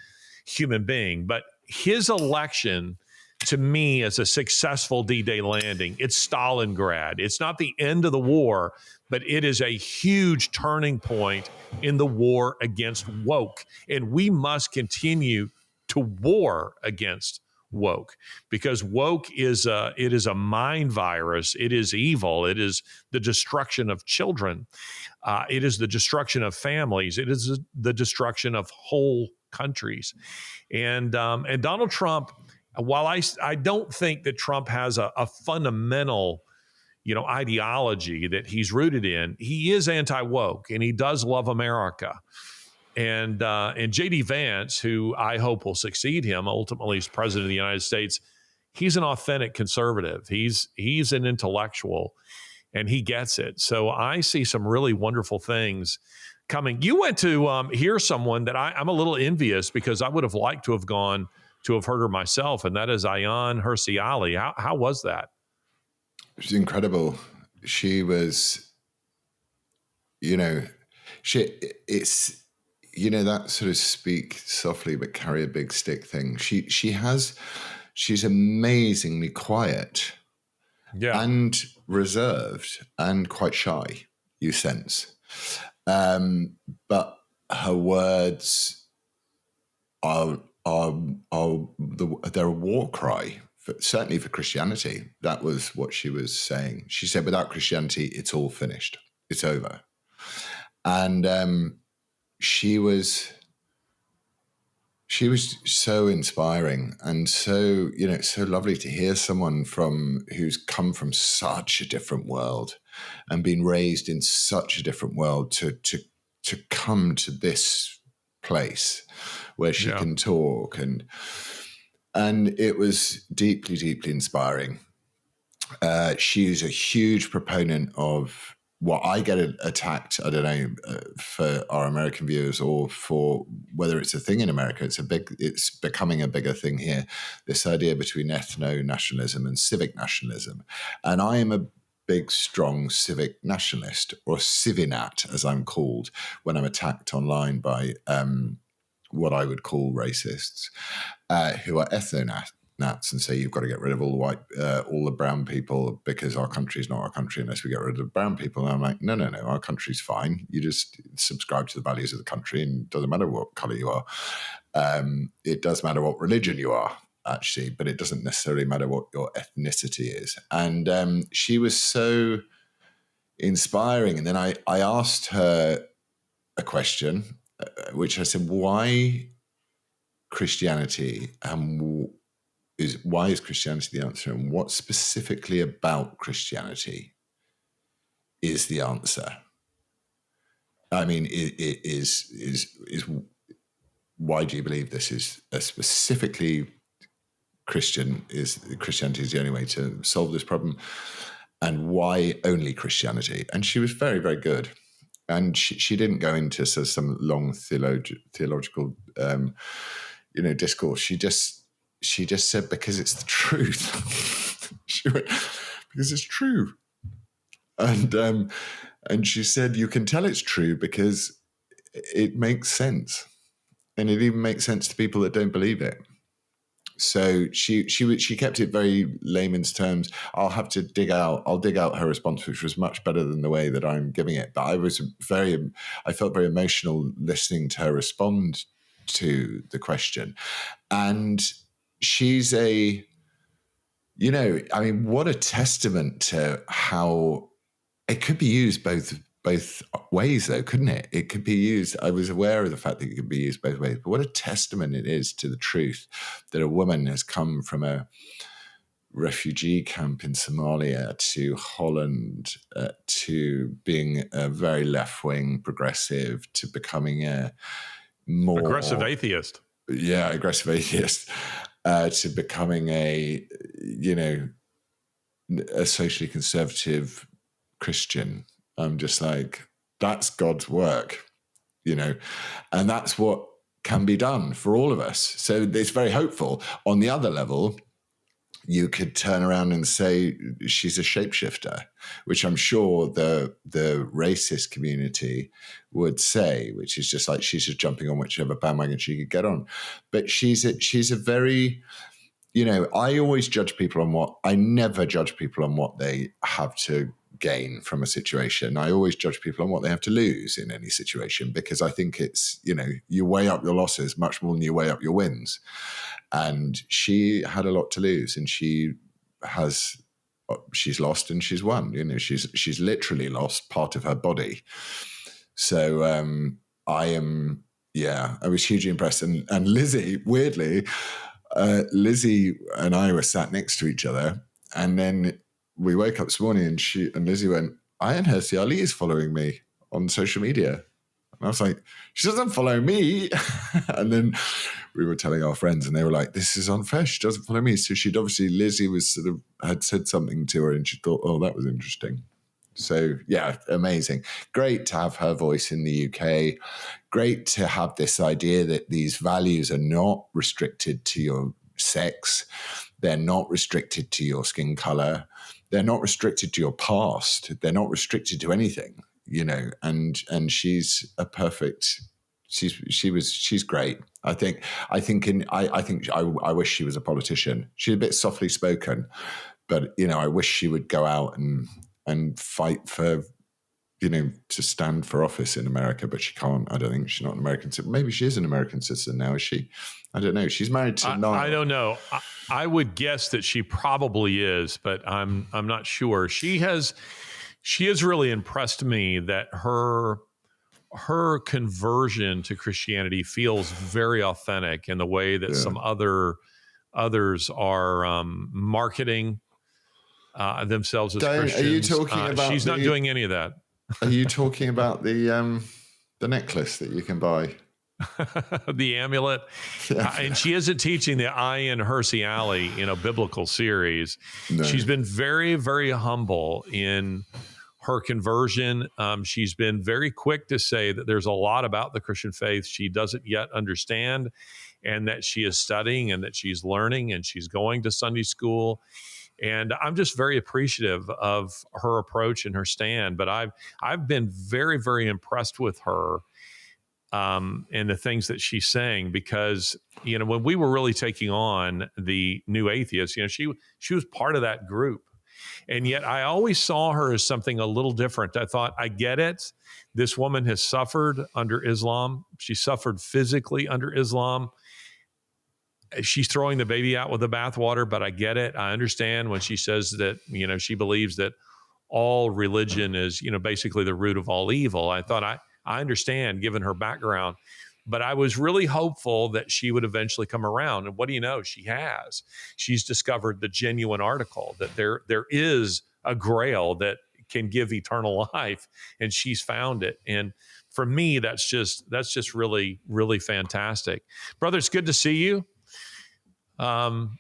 human being. But his election, to me, is a successful D-Day landing. It's Stalingrad. It's not the end of the war, but it is a huge turning point in the war against woke. And we must continue to war against woke, because woke is a mind virus. It is evil. It is the destruction of children. It is the destruction of families. It is the destruction of whole countries. And Donald Trump, while I don't think that Trump has a fundamental ideology that he's rooted in, he is anti-woke and he does love America. And J.D. Vance, who I hope will succeed him ultimately as president of the United States, he's an authentic conservative. He's an intellectual, and he gets it. So I see some really wonderful things coming. You went to hear someone that I'm a little envious, because I would have liked to have gone to have heard her myself, and that is Ayaan Hirsi Ali. How was that? She's incredible. She was, it's that sort of speak softly but carry a big stick thing. She's amazingly quiet, and reserved and quite shy, you sense. But her words they're a war cry. Certainly for Christianity. That was what she was saying. She said, without Christianity, it's all finished. It's over. And she She was so inspiring and so, it's so lovely to hear someone who's come from such a different world and been raised in such a different world to come to this place where she can talk, and it was deeply, deeply inspiring. She's a huge proponent of what I get attacked. I don't know for our American viewers or for whether it's a thing in America. It's becoming a bigger thing here. This idea between ethno-nationalism and civic nationalism, and I am a big, strong civic nationalist, or civinat, as I'm called when I'm attacked online by what I would call racists, who are ethno-nats and say you've got to get rid of all the white, all the brown people because our country is not our country unless we get rid of the brown people. And I'm like, no, our country's fine. You just subscribe to the values of the country, and it doesn't matter what color you are. It does matter what religion you are, actually, but it doesn't necessarily matter what your ethnicity is. And she was so inspiring. And then I asked her a question, which I said, why Christianity, and why is Christianity the answer, and what specifically about Christianity is the answer? I mean, it is why do you believe this is a specifically Christianity is the only way to solve this problem, and why only Christianity? And she was very, very good. And she didn't go into some long theological discourse. She just said, because it's the truth. She went, because it's true. And she said, you can tell it's true because it makes sense. And it even makes sense to people that don't believe it. So she kept it very layman's terms. I'll dig out her response, which was much better than the way that I'm giving it. But I felt very emotional listening to her respond to the question. And she's what a testament to how it could be used both ways, though, couldn't it? It could be used. I was aware of the fact that it could be used both ways, but what a testament it is to the truth that a woman has come from a refugee camp in Somalia to Holland, to being a very left-wing progressive, to becoming a more aggressive atheist. Yeah, aggressive atheist, to becoming a socially conservative Christian. I'm just like, that's God's work, and that's what can be done for all of us. So it's very hopeful. On the other level, you could turn around and say she's a shapeshifter, which I'm sure the racist community would say, which is just like she's just jumping on whichever bandwagon she could get on. But she's a very, I always judge people I never judge people on what they have to gain from a situation. I always judge people on what they have to lose in any situation, because I think it's, you weigh up your losses much more than you weigh up your wins. And she had a lot to lose, and she's lost and she's won. She's literally lost part of her body. So I was hugely impressed. And Lizzie, weirdly, Lizzie and I were sat next to each other, and then we woke up this morning and Lizzie went, Ayaan Hirsi Ali is following me on social media. And I was like, she doesn't follow me. And then we were telling our friends, and they were like, this is unfair. She doesn't follow me. So Lizzie was had said something to her, and she thought, oh, that was interesting. So yeah, amazing. Great to have her voice in the UK. Great to have this idea that these values are not restricted to your sex. They're not restricted to your skin color. They're not restricted to your past. They're not restricted to anything, and she's a perfect, she's great. I wish she was a politician. She's a bit softly spoken, but, I wish she would go out and fight for, to stand for office in America, but she can't. I don't think she's not an American citizen. Maybe she is an American citizen now, is she? I don't know. She's married to Niall. I don't know. I would guess that she probably is, but I'm not sure. She has really impressed me that her her conversion to Christianity feels very authentic in the way that some others are marketing themselves as Christians. Are you talking about? She's not doing any of that. Are you talking about the necklace that you can buy? The amulet. And she isn't teaching the Ayaan Hirsi alley, biblical series. No. She's been very, very humble in her conversion. She's been very quick to say that there's a lot about the Christian faith she doesn't yet understand, and that she is studying, and that she's learning, and she's going to Sunday school. And I'm just very appreciative of her approach and her stand. But I've been very, very impressed with her and the things that she's saying, because, when we were really taking on the new atheists, she was part of that group. And yet I always saw her as something a little different. I thought, I get it. This woman has suffered under Islam. She suffered physically under Islam. She's throwing the baby out with the bathwater, but I get it. I understand when she says that, she believes that all religion is, basically the root of all evil. I thought I understand, given her background, but I was really hopeful that she would eventually come around. And what do you know? She has. She's discovered the genuine article, that there is a grail that can give eternal life, and she's found it. And for me, that's just really, really fantastic. Brother, it's good to see you.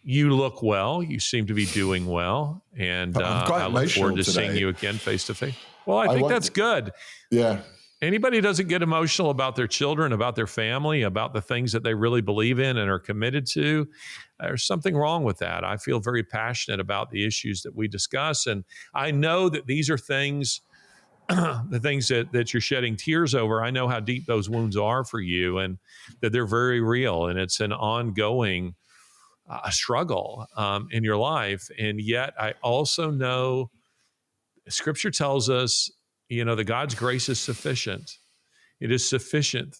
You look well. You seem to be doing well, and I look forward to seeing you again face to face. Well, I think that's good. Yeah. Anybody who doesn't get emotional about their children, about their family, about the things that they really believe in and are committed to, there's something wrong with that. I feel very passionate about the issues that we discuss, and I know that these are things, the things that you're shedding tears over. I know how deep those wounds are for you, and that they're very real, and it's an ongoing a struggle in your life. And yet I also know Scripture tells us, that God's grace is sufficient. It is sufficient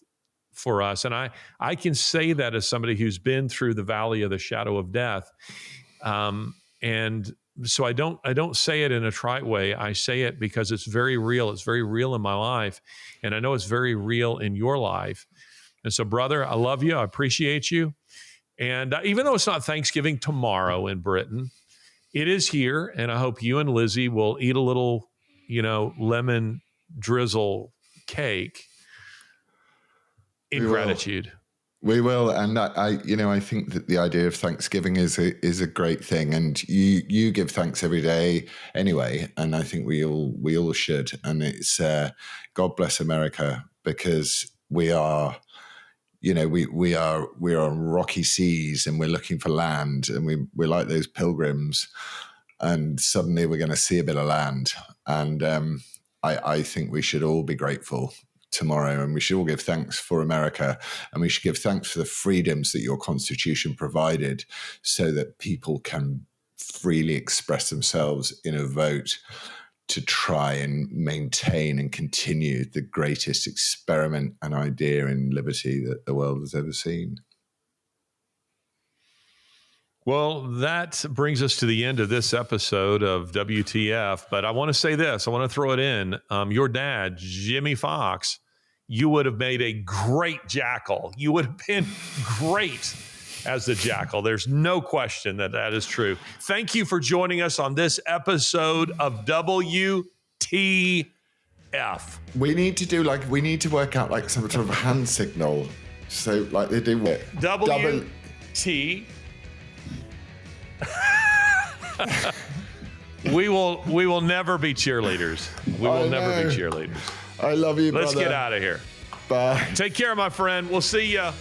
for us. And I can say that as somebody who's been through the valley of the shadow of death. And so I don't say it in a trite way. I say it because it's very real. It's very real in my life. And I know it's very real in your life. And so, brother, I love you. I appreciate you. And even though it's not Thanksgiving tomorrow in Britain, it is here. And I hope you and Lizzie will eat a little, lemon drizzle cake in gratitude. We will. And I think that the idea of Thanksgiving is a great thing. And you give thanks every day anyway. And I think we all should. And it's God bless America, because we are, we're on rocky seas, and we're looking for land, and we're like those pilgrims, and suddenly we're going to see a bit of land. And I think we should all be grateful tomorrow, and we should all give thanks for America, and we should give thanks for the freedoms that your Constitution provided, so that people can freely express themselves in a vote to try and maintain and continue the greatest experiment and idea in liberty that the world has ever seen. Well, that brings us to the end of this episode of WTF. But I want to say this. I want to throw it in. Your dad, Jimmy Fox, you would have made a great jackal. You would have been great as the jackal. There's no question that is true. Thank you for joining us on this episode of WTF. We need to work out like some sort of hand signal. So like they do what? WT. We will never be cheerleaders. We will never be cheerleaders. I love you, brother. Let's get out of here. Bye. Take care, my friend. We'll see ya.